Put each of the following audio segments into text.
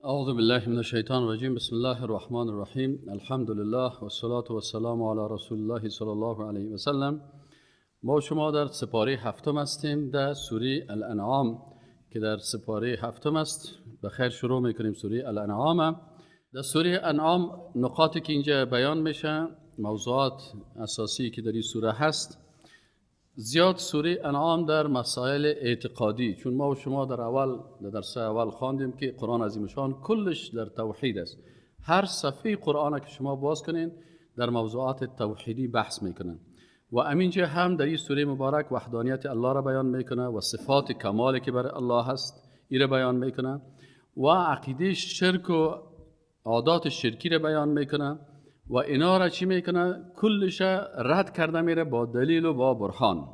أعوذ بالله من الشيطان الرجيم. بسم الله الرحمن الرحيم. الحمد لله والصلاة والسلام على رسول الله صلی الله علیه و سلم. ما شما در سپاره هفتم هستیم در سوره الانعام که در سپاره هفتم است. بخیر شروع میکنیم سوره الانعام. در سوره انعام نقاطی که اینجا بیان میشه، موضوعات اساسی که در این سوره هست، زیاد سوره انعام در مسائل اعتقادی، چون ما و شما در درس اول خواندیم که قرآن عظیم شان کلش در توحید است. هر صفحه قرآن که شما باز کنین در موضوعات توحیدی بحث میکنن و همینجا هم در این سوره مبارک وحدانیت الله را بیان میکنه و صفات کمالی که برای الله هست این را بیان میکنه و عقیده شرک و عادات شرکی را بیان میکنه و اینا را چی میکنه؟ کلش رد کرده میره با دلیل و با برهان.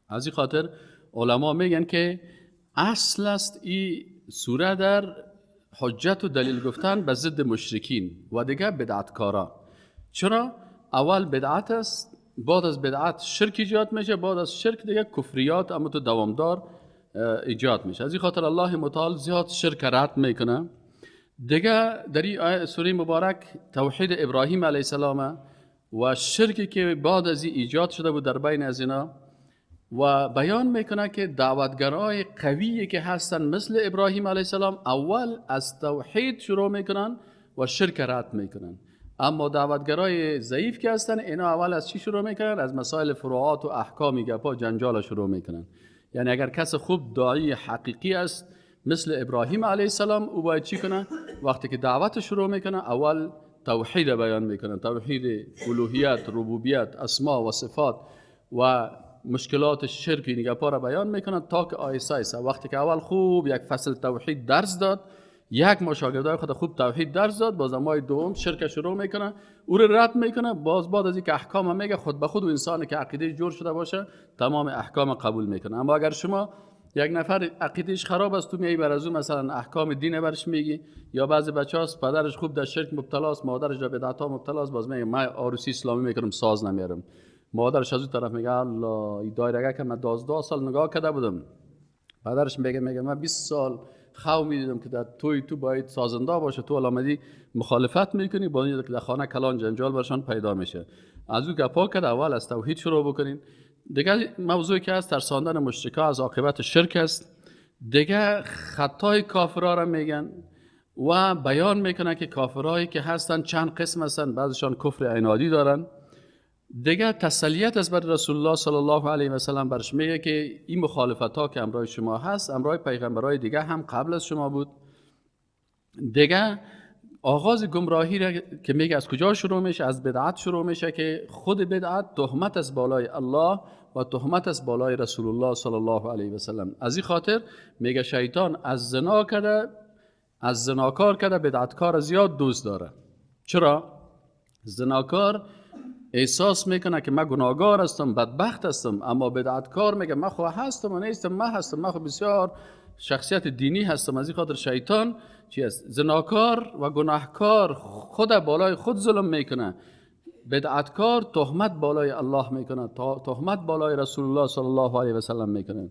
از این خاطر علما میگن که اصل است این سوره در حجت و دلیل گفتن به ضد مشرکین و دیگه بدعتکارا. چرا؟ اول بدعت است، بعد از بدعت شرک ایجاد میشه، بعد از شرک دیگه کفریات اما تو دوامدار ایجاد میشه. از این خاطر الله متعال زیاد شرک رد میکنه. دیگه در این سوره مبارک توحید ابراهیم علیه السلام و شرکی که بعد از این ایجاد شده بود در بین از اینا و بیان میکنه که دعوتگرای قویی که هستن مثل ابراهیم علیه السلام اول از توحید شروع میکنن و شرک رد میکنن، اما دعوتگرای ضعیف که هستن اینا اول از چی شروع میکنن؟ از مسائل فروعات و احکام گپا جنجال شروع میکنن. یعنی اگر کس خوب داعی حقیقی است مثل ابراهیم علیه السلام، او باید چی کنه؟ وقتی که دعوت شروع میکنه اول توحید بیان میکنه، توحید الوهیت، ربوبیت، اسما و صفات و مشکلات شرک نگپا را بیان میکنن تا که آیسته آیسته وقتی که اول خوب یک فصل توحید درس داد، یک ما شاگردای خود خوب توحید درس داد، باز مای دوم شرک شروع میکنه، او را رد میکنه، باز بعد از اینکه احکام میگه خود به خود و انسانی که عقیده جور شده باشه تمام احکام قبول میکنه. اما اگر شما یک نفر عقیدهش خراب است، تو میای بر از مثلا احکام دین برش میگی، یا بعضی بچه‌هاست پدرش خوب در شرک مبتلا است، مادرش در بدعت‌ها مبتلا است، باز میگه من عروسی اسلامی میکنم ساز نمیارم. مادرش از اون طرف میگه الله این دایره که من 12 سال نگاه کرده بودم. پدرش میگه من 20 سال خو میدیدم که در تو باید سازنده باشه، تو علامتی مخالفت میکنی، با اینکه در خانه کلان جنجال برشان پیدا میشه. از اون گپا که اول از توحید شروع بکنین. دیگه موضوعی که از ترساندن مشرکا از عاقبت شرک است. دیگه خطای کافرها را میگن و بیان میکنه که کافرهایی که هستن چند قسم هستن، بعضشان کفر عنادی دارن. دیگه تسلیت از بر رسول الله صلی الله علیه و سلم برش میگه که این مخالفت ها که امرای شما هست امرای پیغمبرای دیگه هم قبل از شما بود. دیگه آغاز گمراهی را که میگه از کجا شروع میشه؟ از بدعت شروع میشه که خود بدعت تهمت از بالای الله و تهمت از بالای رسول الله صلی الله علیه و سلم. از این خاطر میگه شیطان از زناکار کرده بدعتکار زیاد دوست داره. چرا؟ زناکار احساس میکنه که من گناهگار هستم، بدبخت هستم، اما بدعتکار میگه من خو هستم و نیستم، من هستم، من خو بسیار شخصیت دینی هستم. از این خاطر شیطان چی است؟ زناکار و گناهکار خود بالای خود ظلم میکنه، بدعتکار تهمت بالای الله میکنه، تهمت بالای رسول الله صلی الله علیه و سلم میکنه.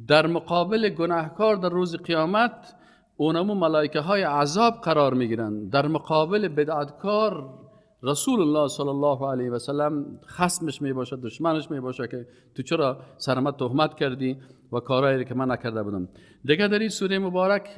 در مقابل گناهکار در روز قیامت اونمو ملائکه های عذاب قرار میگیرن، در مقابل بدعتکار رسول الله صلی الله علیه و سلم خصمش می باشه، دشمنش می باشه که تو چرا سرمت تهمت کردی و کارهایی که من نکرده بودم. دیگه در این سوره مبارک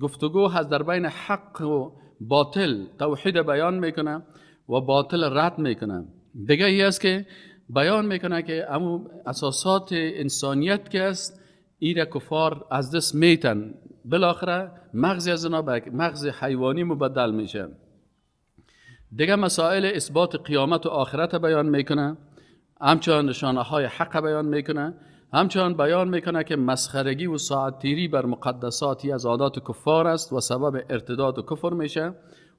گفتگو هست در بین حق و باطل، توحید بیان میکنه و باطل رد میکنه. دیگه ای است که بیان میکنه که امو اساسات انسانیت که است این کفار از دست میتن، بالاخره مغز از اینا به مغز حیوانی مبدل میشه. دیگه مسائل اثبات قیامت و آخرت بیان میکنه، همچنان نشانه های حق بیان میکنه، همچنان بیان میکنه که مسخرگی و ساعتگیری بر مقدساتی از عادات کفار است و سبب ارتداد و کفر میشه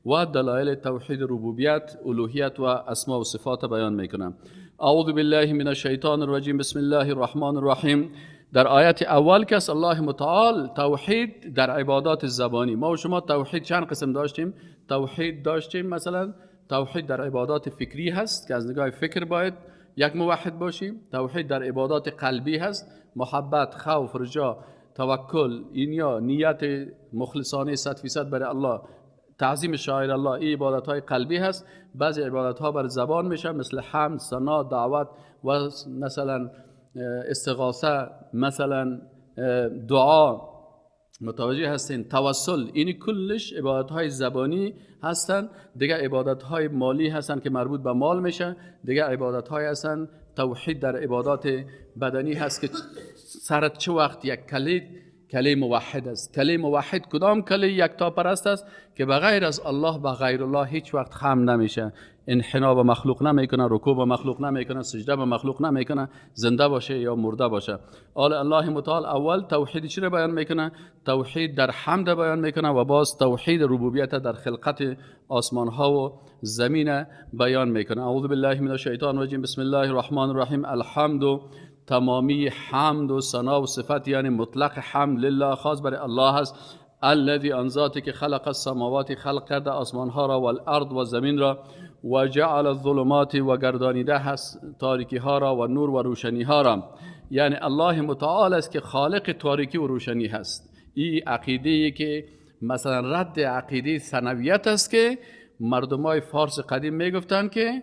و دلایل توحید ربوبیت، الوهیت و اسما و صفات بیان میکنه. اعوذ بالله من الشیطان الرجیم. بسم الله الرحمن الرحیم. در آیت اول که الله متعال توحید در عبادات زبانی، ما و شما توحید چند قسم داشتیم؟ توحید داشتیم مثلا توحید در عبادات فکری هست که از نگاه فکر باید یک موحد باشیم. توحید در عبادات قلبی هست، محبت، خوف، رجا، توکل، این یا نیت مخلصانه 100% برای الله، تعظیم شاعر الله، این عبادت های قلبی هست. بعضی عبادت ها بر زبان میشه مثل حمد، ثنا، دعوت و مثلا استغاثه، مثلا دعا، متوجه هستین، توسل، این کلش عبادت های زبانی هستن. دیگه عبادت های مالی هستن که مربوط به مال میشه. دیگه عبادت های هستن توحید در عبادات بدنی هست که سرت چه وقت یک کلی موحد است. کلی موحد کدام کلی؟ یکتا پرست است که بغیر از الله به غیر الله هیچ وقت خم نمیشه، انحنا به مخلوق نمیکنه، رکوع به مخلوق نمیکنه، سجده به مخلوق نمیکنه، زنده باشه یا مرده باشه. الله متعال اول توحید چی رو بیان میکنه؟ توحید در حمد بیان میکنه و باز توحید ربوبیت در خلقت آسمان ها و زمین بیان میکنه. اعوذ بالله من الشیطان الرجیم. بسم الله الرحمن الرحیم. الحمد، تمامی حمد و ثنا و صفت یعنی مطلق حمد لله، خاص برای الله هست. الذی، آن ذاتی که خلق السماوات، خلق کرده آسمان ها را، و الارض، و زمین را، و جعل الظلمات، و گردانیده هست تاریکی ها را، و نور و روشنی ها را. یعنی الله متعال است که خالق تاریکی و روشنی هست. این عقیده که مثلا رد عقیده ثنویت است که مردمای فارس قدیم میگفتن که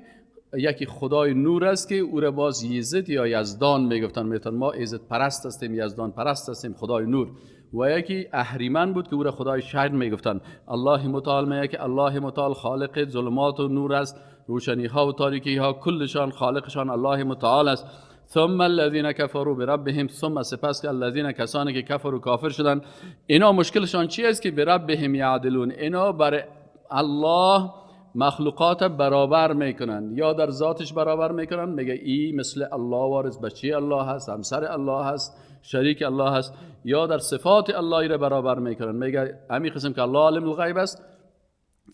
یکی خدای نور است که او را باز یزد یا یزدان میگفتن، میگفتن ما یزد پرست هستیم، یزدان پرست هستیم، خدای نور. و یکی اهریمن بود که او را خدای شهر میگفتن. الله متعال میگه که الله متعال خالق ظلمات و نور است، روشنی ها و تاریکی ها کلشان خالقشان الله متعال است. ثم الذين كفروا بربهم، ثم سپس که الذين، کسانی که کفر و کافر شدن، اینا مشکلشان چی است که بربهم یعدلون، اینا بر الله مخلوقات برابر میکنن، یا در ذاتش برابر میکنن، میگه ای مثل الله وارث بچه الله هست، همسر الله هست، شریک الله هست، یا در صفات الله را برابر میکنن، میگه همین قسم که الله عالم الغیب است،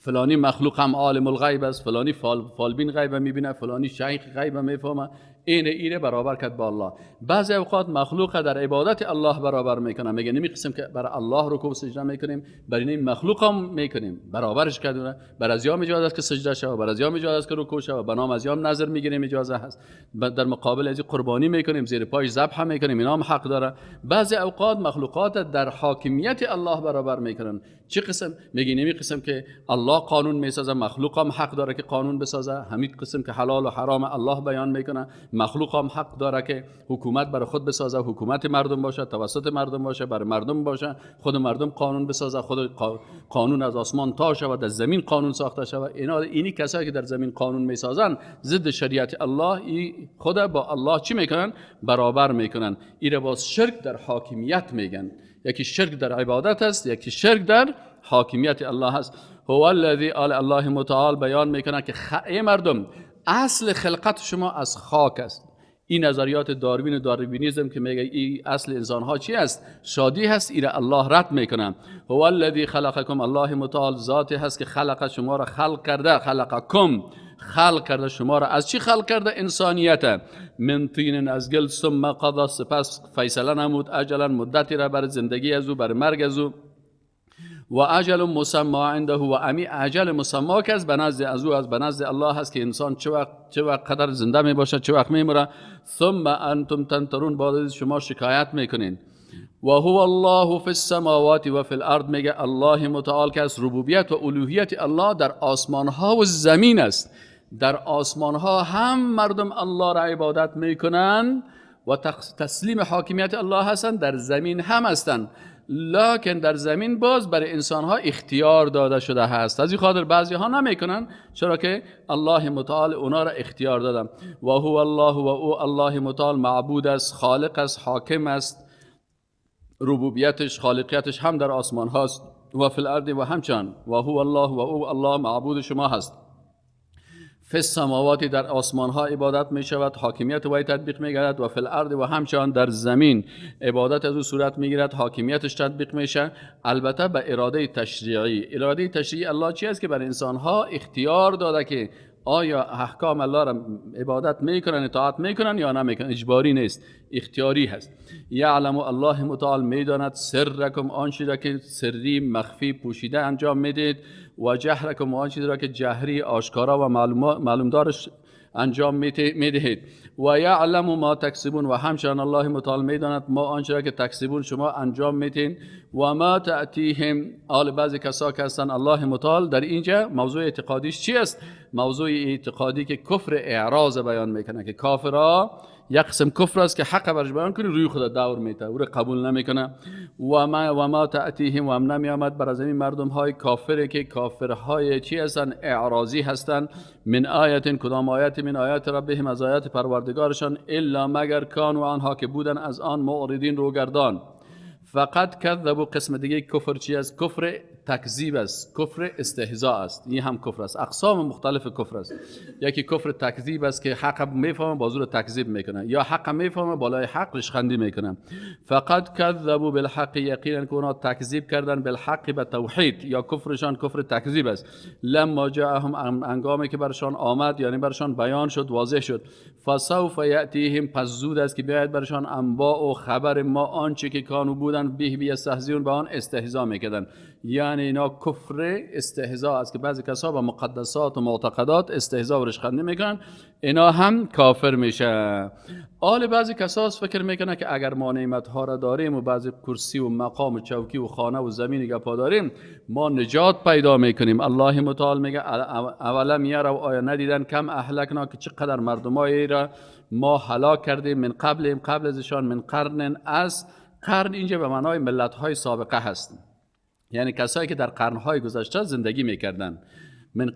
فلانی مخلوق هم عالم الغیب است، فلانی فالبین غیب میبینه، فلانی شیخ غیب میفهمه، اینه برابر کرد با الله. بعضی اوقات مخلوق در عبادت الله برابر میکنه، میگه نمی قسم که برای الله رکوع و سجده میکنیم، برای این مخلوق هم میکنیم، برابرش کردونه. بر از یام اجازه است که سجده شود، بر از یام اجازه است که رکوع شود، به نام از یام نظر میگیریم اجازه هست، در مقابل از قربانی میکنیم، زیر پای ذبح میکنیم، اینا هم حق داره. بعضی اوقات مخلوقات در حاکمیت الله برابر میکنن. چه قسم؟ میگه نمی قسم که الله قانون میسازه، مخلوق هم حق داره که قانون بسازه. همین قسم که حلال و حرام الله بیان میکنه، مخلوق هم حق داره که حکومت برای خود بسازه، حکومت مردم باشه، توسط مردم باشه، برای مردم باشه، خود مردم قانون بسازه، خود قانون از آسمان تا شود، از زمین قانون ساخته شود. اینی کسایی که در زمین قانون میسازن ضد شریعت الله، خود با الله چی میکنن؟ برابر میکنن. این با شرک در حاکمیت میگن. یکی شرک در عبادت است، یکی شرک در حاکمیت الله هست. هو الذی، الله متعال بیان میکنه که ای مردم، اصل خلقت شما از خاک است. این نظریات داروین و داروینیزم که میگه این اصل انسان ها چی است؟ شادی هست، ایره الله رد میکنه. هو الذی خلقکم، الله متعال ذاتی هست که خلق شما را خلق کرده، خلقکم، خلق کرده شما را. از چی خلق کرده؟ انسانیت. من طین، از گل، ثم قضا، سپس فیصله نمود، اجلا، مدتی را بر زندگی از او، بر مرگ از او، و اجل مسمى عنده، و امی اجل مسمى که از بنزد از او، از بنزد الله هست که انسان چه وقت قدر زنده می باشه، چه وقت میمره. ثم انتم تنترون، بعد از شما شکایت میکنین. و هو الله فی السماوات و فی الارض، میگه الله متعال که از ربوبیت و الوهیت الله در آسمان ها و زمین است. در آسمان ها هم مردم الله را عبادت میکنن و تسلیم حاکمیت الله هستند، در زمین هم هستند. لکن در زمین باز برای انسان ها اختیار داده شده هست. از این خاطر بعضی ها نمیکنن، چرا که الله متعال اونا را اختیار دادن. و هو الله، و او الله متعال معبود است، خالق است، حاکم است، ربوبیتش، خالقیتش هم در آسمان هاست و فی الارض، و همچنان و هو الله، و او الله معبود شما هست. فی السماوات، در آسمان ها عبادت می شود، حاکمیت وی تطبیق می گردد، و فی الارض، و همچنان در زمین عبادت از او صورت می گیرد، حاکمیتش تطبیق میشه، البته به اراده تشریعی. اراده تشریعی الله چی است که بر انسان ها اختیار داده که آیا احکام الله را عبادت میکنن، اطاعت میکنن یا نمیکنن. اجباری نیست، اختیاری هست. یعلم، الله متعال میداند، سرکم، آن چیزی را که سری، مخفی، پوشیده انجام میدید، و جهرکم، آن چیزی را که جهری، آشکارا و معلوم دارش انجام میدهید. و یعلم ما تکسبون، و همچنان الله متعال میداند ما آنچه را که تکسبون شما انجام میدین. و ما تأتیهم، آل بعضی کسا که هستن الله متعال در اینجا موضوع اعتقادیش چی است؟ موضوع اعتقادی که کفر اعراض بیان میکنه، که کافرها یک قسم کفر است که حق برش بیان کنی روی خود دور میته، او را قبول نمیکنه. و ما تأتیهم، و هم نمیامد بر از این مردم های کافر که کافرهای چی هستن؟ اعراضی هستن. من آیت، کدام آیت؟ من آیات ربهم، از آیات پروردگارشان، الا مگر کانوا، آنها که بودن از آن معرضین، روگردان. فقط کذبوا، قسم دیگه کفر چی است؟ کفر تکذیب است، کفر استهزاء است. این هم کفر است، اقسام مختلف کفر است. یکی کفر تکذیب است که حق میفهمه با زور تکذیب میکنه، یا حق میفهمه بالای حق ریشخندی میکنه. فقط کذبوا بالحق، یقینا که اونا تکذیب کردن بالحق، به توحید، یا کفرشان کفر تکذیب است. لما جاءهم، انگامی که برشان آمد، یعنی برشان بیان شد، واضح شد. فسوف یاتیهم، پس زود است که بیاید برشان انباء و خبر ما آنچه که کانوا بودن به بیستهزئون، به آن استهزا میکردن. یعنی اینا کفر استهزاء است که بعضی کسا با مقدسات و معتقدات استهزاء و ریشخندی میکنن، اینا هم کافر میشه. آل بعضی کساس فکر میکنه که اگر ما نعمت ها را داریم و بعضی کرسی و مقام و چوکی و خانه و زمین گپا داریم، ما نجات پیدا میکنیم. الله متعال میگه اولم یروا، آیا ندیدن کم اهلکنا، که چقدر مردمایی را ما هلاک کردیم، من قبل ازشان، من قرن، از قرن اینجا به معنای ملت های سابقه هست، یعنی کسایی که در قرنهای گذشته زندگی میکردن. من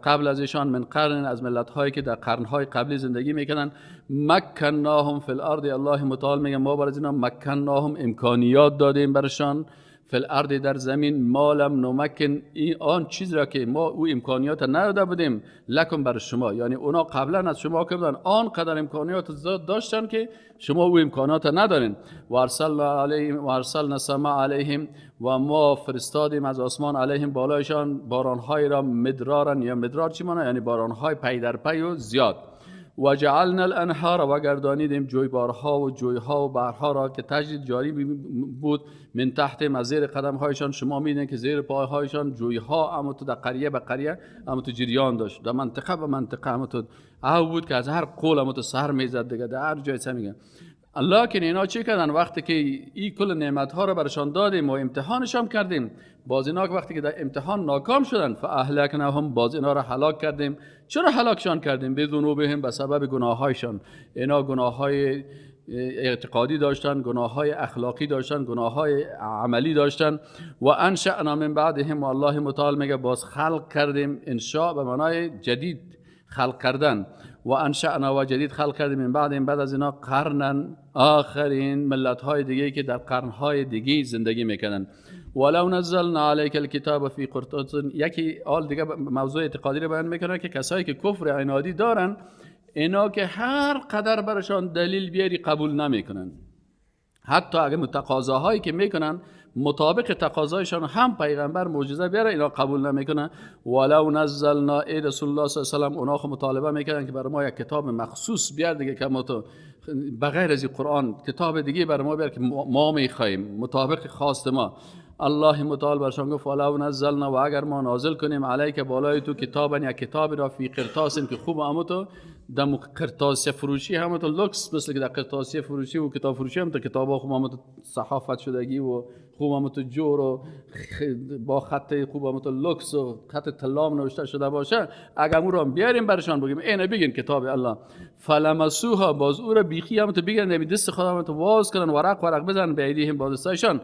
قبل از ایشان، من قرن، از ملت هایی که در قرنهای قبلی زندگی میکردن. مکناهم فی الارض، الله متعال میگه ما برای اینا مکناهم، امکانیات دادیم برشان، فی الارض، در زمین، ما لم نمکن، آن چیز را که ما او امکانیات نداده بودیم، لکم بر شما، یعنی اونا قبلا از شما که بودن آن قدر امکانیات داشتن که شما او امکانات ندارین. و ارسلنا السماء علیهم، و ما فرستادیم از آسمان علیهم، بالایشان، بارانهای را مدرارن، یا مدرار چی معنی؟ یعنی بارانهای پی در پی و زیاد. و جعلنا الانهار، و گردانیدیم جویبارها و جویها و بحرها را که تجری جاری بود، من تحت، از زیر قدم هایشان. شما میدین که زیر پای هایشان جویها، اما تو در قریه به قریه، اما تو جریان داشت، در منطقه به منطقه، اما تو او بود که از هر قول اما تو سر میزد دیگه، در هر جای میگه. لکن اینا چی کردن؟ وقتی که این کل نعمت ها رو برشان دادیم و امتحانش هم کردیم، باز اینا وقتی که در امتحان ناکام شدن، فاهلکناهم، باز اینا را هلاک کردیم. چرا هلاکشان کردیم؟ بذنوبهم، به سبب گناهایشان. اینا گناههای اعتقادی داشتن، گناههای اخلاقی داشتن، گناههای عملی داشتن. و انشأنا من بعدهم، و الله متعال میگه باز خلق کردیم. انشاء به معنای جدید، خلق کردن. و انشأنا، و جدید خلق کردیم، من بعد از اینا قرنن آخرین، ملت های دیگه که در قرنهای دیگه زندگی میکنن. ولو نزلنا علیک الکتاب فی قرطاس، یکی آل دیگه موضوع اعتقادی رو بیان میکنه که کسایی که کفر عنادی دارن، اینا که هر قدر برشان دلیل بیاری قبول نمیکنن، حتی اگه تقاضاهایی که میکنن مطابق تقاضایشان هم پیغمبر معجزه بیاره، اینا قبول نمیکنن. ولو نزلنا، ای رسول الله صلی الله علیه و آله، اونا خو مطالبه میکنن که برای ما یک کتاب مخصوص بیار دیگه، که ما تو بغیر از قرآن کتاب دیگه برای ما بیار که ما میخوایم مطابق خواست ما. الله متعال برشان گفت ولو نزلنا، و اگر ما نازل کنیم علیک، بالای تو، کتابا، یا کتاب را، فی قرطاس، که خوب، اما تو دم قرطاس فروشی، هم تو لوکس، مثل که در قرطاسی فروشی و کتاب فروشی هم تو کتابا خوب، هم تو صحافت شدگی و خوب، هم تو جور و با خط خوب، هم تو لوکس و خط طلام نوشته شده باشه، اگر اون رو بیاریم برشان بگیم اینه بگین کتاب الله، فلمسوها، باز او را بیخی هم تو بگن نمی دست خدا هم تو واز کنن، ورق بزن به ایدیهم، باز دستایشان،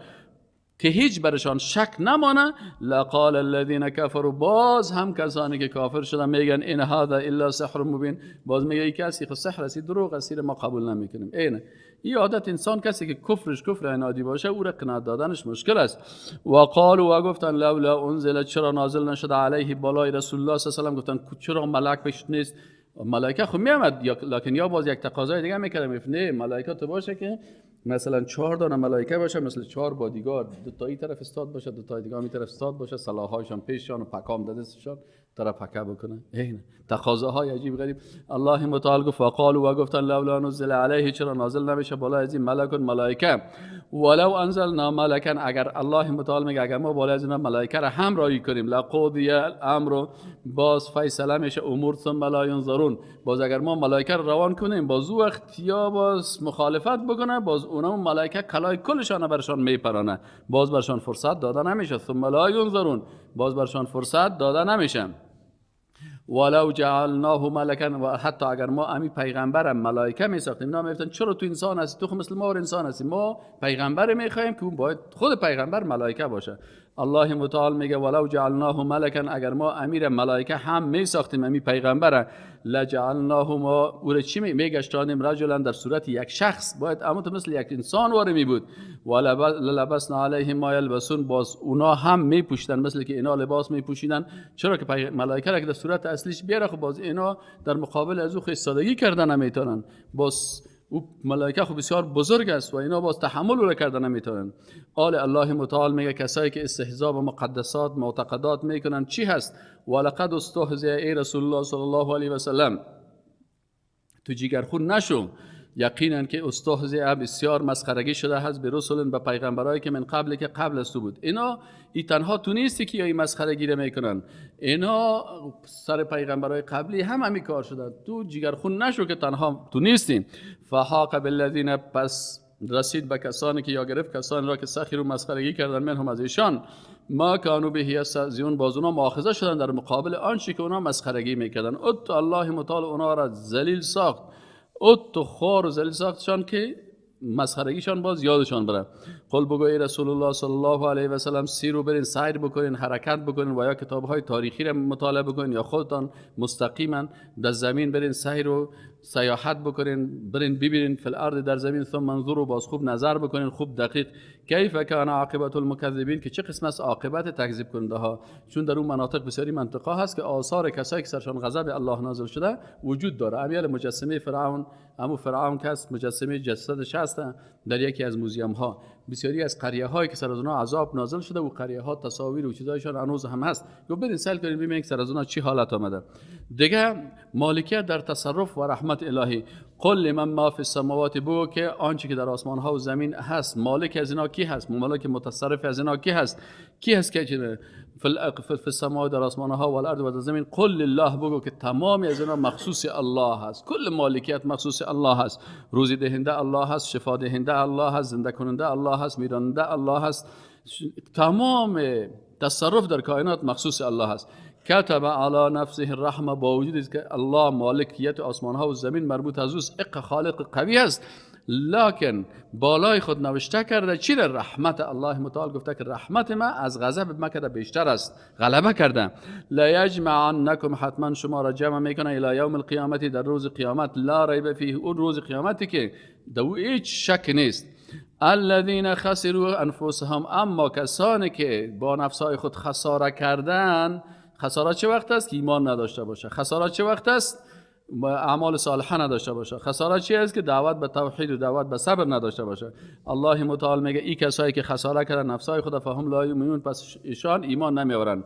که هیچ برشان شک نمانه. لقال الذين كفروا، باز هم کسانی که کافر شدن میگن این هذا الا سحر مبین، باز میگه این کسی خود سحر است، دروغ است، ما قبول نمیکنیم. این عادت انسان، کسی که کفرش کفر عنادی باشه، او را قناعت دادنش مشکل است. و قالوا، و گفتن لولا انزل، چرا نازل نشد علیه، بالای رسول الله صلی الله علیه و آله، گفتن چرا ملک پیش نیست؟ ملائکه خب میامد، لکن یا باز یک تقاضای دیگه میکردم، نه ملائکه تو باشه که مثلا 4 دانه ملائکه باشه، مثل 4 بادیگارد، دو تا این طرف استاد باشه، دو تا دیگه این طرف استاد باشه، سلاح‌هاشون پیششان و پکام دستشان طرف پکه بکنه. این تقاضاهای عجیب غریب. الله متعال گفت وقالوا و گفتن لولا نزل علیه، چرا نازل نمیشه بالا از این ملک ملائکه، ولو انزلنا ملکا، اگر الله متعال میگه اگر ما بالا از این ملائکه را هم رایی کنیم، لقضی الامر، باز فیصله میشه امور، ثم لا ينظرون، باز اگر ما ملائکه را روان کنیم باز وقت یا باز مخالفت بکنه، باز اونم ملائکه کلای کلشان برشان میپرانه، باز برشان فرصت داده نمیشه، ثم لا ينظرون، باز برشان فرصت داده نمیشه. ولو جعلناه ملکا، و حتی اگر ما امی پیغمبرم ملائکه میساختیم، اینا میگفتن چرا تو انسان هستی، تو مثل ما انسان هستی، ما پیغمبر میخوایم که اون باید خود پیغمبر ملائکه باشه. الله متعال میگه ولو جعلناه ملکا، اگر ما امیر ملائکه هم میساختیم امی پیغمبر، لجعلناه، ما او را چی میگشتانیم، رجلا، در صورت یک شخص، باید اما تو مثل یک انسان واره می بود، ولبسنا علیهم ما یلبسون، باز اونا هم میپوشیدن مثل که اینا لباس میپوشیدن. چرا که ملائکه را که در صورت اصلیش بیاره، خب باز اینا در مقابل از او ایستادگی کردن نمیتونن، باز او ملائکه خب بسیار بزرگ است و اینا باز تحمل رو کردن نمیتونن. آل الله متعال میگه کسایی که استهزاء به مقدسات معتقدات میکنن چی هست، ولقد استهزئ ای رسول الله صلی الله علیه و سلم، تو جیگرخون نشو، یقینا که استهزئ بسیار مسخرگی شده هست به رسول، به پیغمبرایی که من قبل که قبل از تو بود. اینا ای تنها تو نیستی که این مسخرگی رو میکنن، اینا سر پیغمبرای قبلی هم همین کار شده، تو جیگرخون نشو که تنها تو نیستی. فحاق بالذین، پس رسید به کسانی که یا گرفت کسانی را که سخیر و مسخرگی کردن منهم از ایشان، ما کانوا به یستهزئون، باز اونا مؤاخذه شدن در مقابل آنچه که اونا مسخرگی میکردن. ات الله متعال اونا را ذلیل ساخت، ات خوار و ذلیل ساختشان که مسخرگیشان باز یادشان بره. قل بگو ای رسول الله صلی الله علیه و سلم، سیرو برین، سیر بکنین، حرکت بکنین و یا کتاب‌های تاریخی را مطالعه بکنین یا خودتان مستقیما در زمین برین سیر و سیاحت بکنین، برین ببینین فی الارض، در زمین، ثم منظور، باز خوب نظر بکنین، خوب دقیق، کیف کان عاقبت المکذبین، که چه قسم از عاقبت تکذیب کننده ها، چون در اون مناطق بسیاری منطقه هست که آثار کسایی که سرشان غضب الله نازل شده وجود داره. امیال مجسمه فرعون، فرعون که است مجسمه جسدش هست در یکی از موزیم ها. بسیاری از قریه هایی که سر از اونها عذاب نازل شده و قریه ها تصاویر و چیزایشان هنوز هم هست، گفت برین سال کنین ببینید سر از اونها چی حالت آمده. دیگه مالکیت در تصرف و رحمت الهی. قل لمن ما فی السماوات، بگو که آنچه که در آسمان ها و زمین هست مالک از اینا کی هست، مالک متصرف از اینا کی هست، کی هست که فی السماوات، در آسمان ها و الارض و در زمین. قل لله، بگو که تمامی از اینا مخصوص الله هست، کل مالکیت مخصوص الله هست، روزی دهنده الله هست، شفا دهنده الله هست، زنده کننده الله هست، میراننده الله هست، تمام تصرف در کائنات مخصوص الله هست. کتب علی نفسه الرحمه، با وجود که الله مالکیت آسمان ها و زمین مربوط از اوست، خالق قوی است، لکن بالای خود نوشته کرده چی در رحمت الله متعال، گفته که رحمت ما از غضب ما کرده بیشتر است، غلبه کرده. لا یجمعنکم، حتما شما را جمع میکنه، الی یوم القیامت، در روز قیامت، لا ریب فیه، اون روز قیامتی که در هیچ شک نیست. الذین خسروا انفسهم، اما کسانی که با نفسهای خود خساره کردن. خسارت چه وقت است که ایمان نداشته باشه، خسارت چه وقت است اعمال صالحه نداشته باشه، خسارت چی است که دعوت به توحید و دعوت به صبر نداشته باشه. الله متعال میگه این کسایی که خساره کردن نفسای خود، فهم لا یؤمنون، پس ایشان ایمان نمیآورند.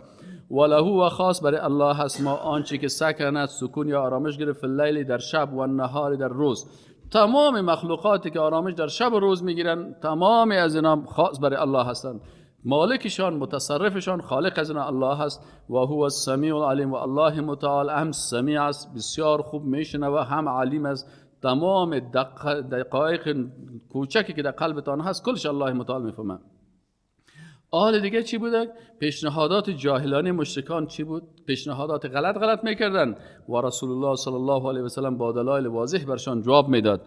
وله و خاص برای الله هست ما آنچه که سکنت، سکون یا آرامش گرفت، اللیل، در شب، و النهار، در روز. تمام مخلوقاتی که آرامش در شب و روز میگیرن، تمام از اینا خاص برای الله هستند. مالکشان، متصرفشان، خالق از اینا الله هست. و هو السمیع العلیم، و الله متعال هم سمیع است، بسیار خوب میشنه و هم علیم است. تمام دقایق کوچکی که در قلبتان هست کلش الله متعال میفهمه. آل دیگه چی بوده؟ پیشنهادات جاهلانه مشرکان چی بود؟ پیشنهادات غلط میکردن و رسول الله صلی الله علیه و سلم با دلایل واضح برشان جواب میداد.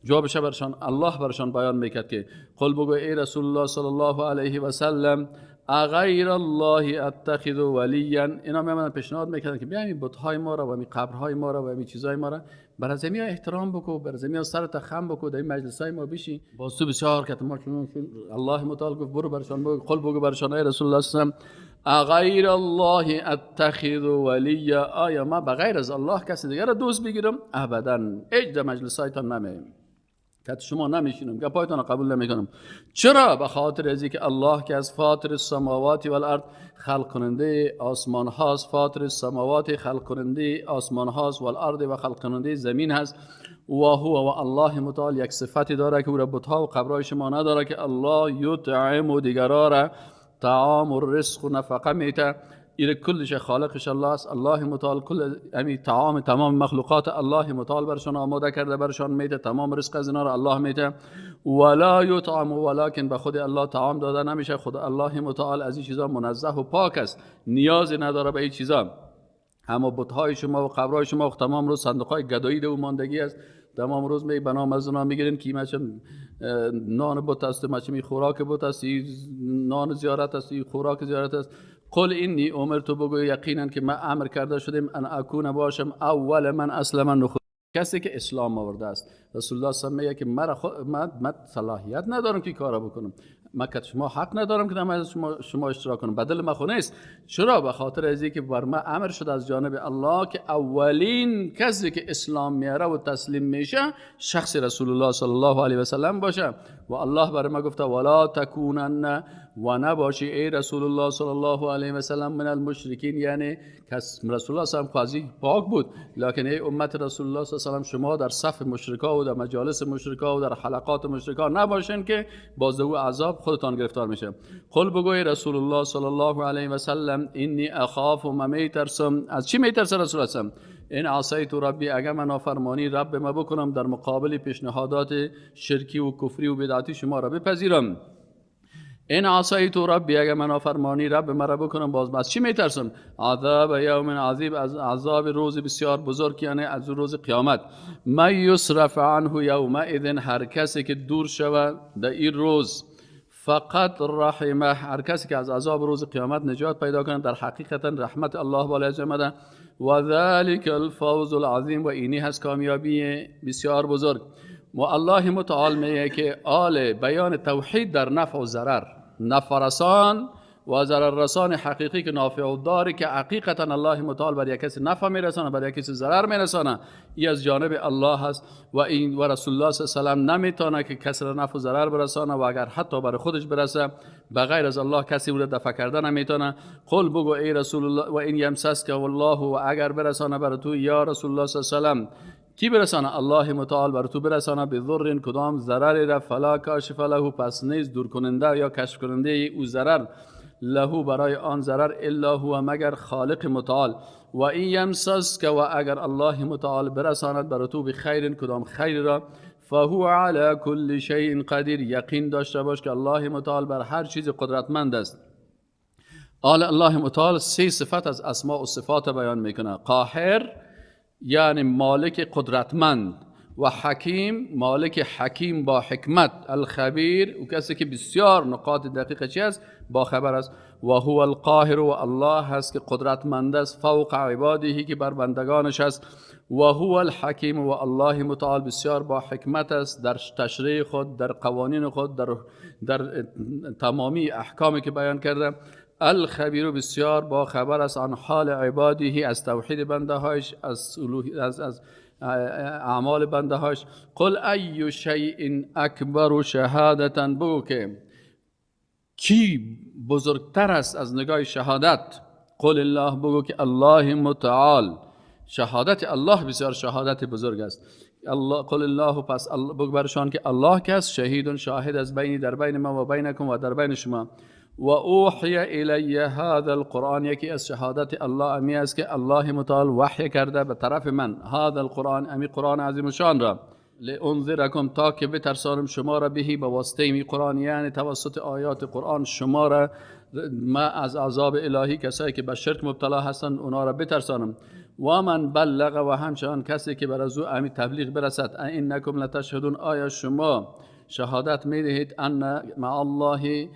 جوابش برشان الله برشان بیان میکرد که قل بگو ای رسول الله صلی الله علیه و سلم، اغیر الله اتخذ ولیا، اینا میمونن پیشنهاد میکردن که بیایم بت‌های ما را و می قبرهای ما را و می چیزای ما را بر زمین احترام بکو، بر زمین سرت خم بکو، در این مجلسای ما بشی. باز تو بسیار که ما چون الله متعال گفت برو برشان بگو، قل بگو برشان ای رسول الله صلی الله علیه و سلم، اغیر الله اتخذ ولیا، آیا ما بغیر از الله کسی دیگر را دوست بگیرم؟ ابدا، هیچ در مجلسایتان نمیم. که شما نمیشینم گپایتان قبول نمیکنم. چرا؟ به خاطر از که الله که از فاطر السماوات و الارض خلق کننده آسمان هاست، فاطر السماوات خلق کننده آسمان هاست و الارض و خلق کننده زمین هست و هو و الله متعال یک صفتی داره که او را بت‌ها و قبرای شما نداره که الله یطعم و دیگرا را طعام و رزق و نفقه میته. این کلش خالقش الله است. الله متعال کل طعام تمام مخلوقات الله متعال برشان آماده کرده، برشان میده، تمام رزق از اینا را الله میده. ولا یطعم، ولکن به خود الله طعام داده نمیشه. خود الله متعال از این چیزا منزه و پاک است، نیازی نداره به این چیزا. اما بت‌های شما و قبرهای شما و تمام روز صندوق‌های گدایی و ماندگی است. تمام روز می بنام از اونا میگیرین که مچم نان بت است، مچم خوراک بت است، نان زیارت است، خوراک زیارت است. قل اینی امرت، بگو یقینا که من امر کرده شدم ان اکون باشم اول من اسلم، کسی که اسلام آورده است. رسول الله صلی الله علیه و که من صلاحیت ندارم که کارا بکنم، من که شما حق ندارم که در شما اشتراک کنم، بدل ما خونه است. چرا؟ به خاطر از اینکه بر من امر شده از جانب الله که اولین کسی که اسلام میاره و تسلیم میشه شخص رسول الله صلی الله علیه و سلم باشه. و الله بر ما گفته ولا تکونن، و نباشی ای رسول الله صلی الله علیه و سلم من المشرکین، یعنی رسول الله صلی الله علیه و قاضی پاک بود، لکن ای امت رسول الله صلی الله علیه و شما در صف مشرکا و در مجالس مشرکا و در حلقات مشرکا نباشین که باز او عذاب خودتان گرفتار میشه. قل بگوی رسول الله صلی الله علیه و سلم اینی اخاف و میترسم. از چی میترسه رسول الله؟ این عصیت ربی، اگر من نافرمانی رب ما بکنم در مقابل پیشنهادات شرکی و کفری و بدعتی شما را بپذیرم. این عصیت ربی، اگر من نافرمانی رب مرا بکنم باز از چی میترسم؟ عذاب یوم عظیم، از عذاب روز بسیار بزرگ، یعنی از روز قیامت. من یصرف عنه یومئذ، هر کسی که دور شود در این روز، فقط رحمه، هر کسی که از عذاب روز قیامت نجات پیدا کنه در حقیقت رحمت الله بالای آمده. و ذلک الفوز العظیم، و اینی هست کامیابی بسیار بزرگ. و الله متعال میگه که آل بیان توحید در نفع و ضرر، نفع رسان و ضرر رسان حقیقی که نافع و داری که حقیقتا الله متعال بر یک کسی نفع میرسانه، بر یک کسی ضرر میرسانه، این از جانب الله هست. و این و رسول الله صلی الله علیه و نمیتونه که کسی را نفع و ضرر برسانه، و اگر حتی بر خودش برسه بغیر از الله کسی او را دفع کردن نمیتونه. قل بگو ای رسول الله و این یمسسک والله، و اگر برسانه بر تو یا رسول الله صلی الله علیه و کی برسانه؟ الله متعال بر تو برسانه بضر، کدام ضرر را، فلا کاشف له، پس نیست دور کننده یا کشف کننده او ضرر، له برای آن ضرر، الا هو مگر خالق متعال. و این یمسسک، و اگر الله متعال برساند بر تو بخیر، کدام خیر را، فهو علی کل شیء قدیر، یقین داشته باش که الله متعال بر هر چیز قدرتمند است. الله متعال سه صفت از اسماء و صفات بیان میکنه: قاهر یعنی مالک قدرتمند، و حکیم مالک حکیم با حکمت، الخبیر و کسی که بسیار نقاط دقیق چی است با خبر است. و هو القاهر، و الله هست که قدرتمند است فوق عباده که بر بندگانش است. و هو الحکیم، و الله متعال بسیار با حکمت است در تشریع خود، در قوانین خود، در تمامی احکامی که بیان کرده. الخبیر، بسیار با خبر است عن حال عباده، از توحید بنده هاش، از اعمال بنده هاش. قل ای شیء اکبر شهادتا، بگو که کی بزرگتر است از نگاه شهادت؟ قل الله، بگو که الله متعال، شهادت الله بسیار شهادت بزرگ است. الله قل الله، پس بگو برشان که الله کس شهید، شاهد از بینی، در بین ما و بینکم و در بین شما. و اوحی الی هذا القرآن، یکی از شهادت الله امی است که الله متعال وحی کرده به طرف من هذا القرآن، امی قرآن عظیم شان را، لانذرکم، تا که بترسانم شما را بهی، به واسطه امی قرآن، یعنی توسط آیات قرآن شما را ما از عذاب الهی، کسایی که به شرک مبتلا هستند اونا را بترسانم. و من بلغ، و همچنان کسی که بر از او امی تبلیغ برسد. انکم لتشهدون، آیا شما شهادت میدهید ان مع الله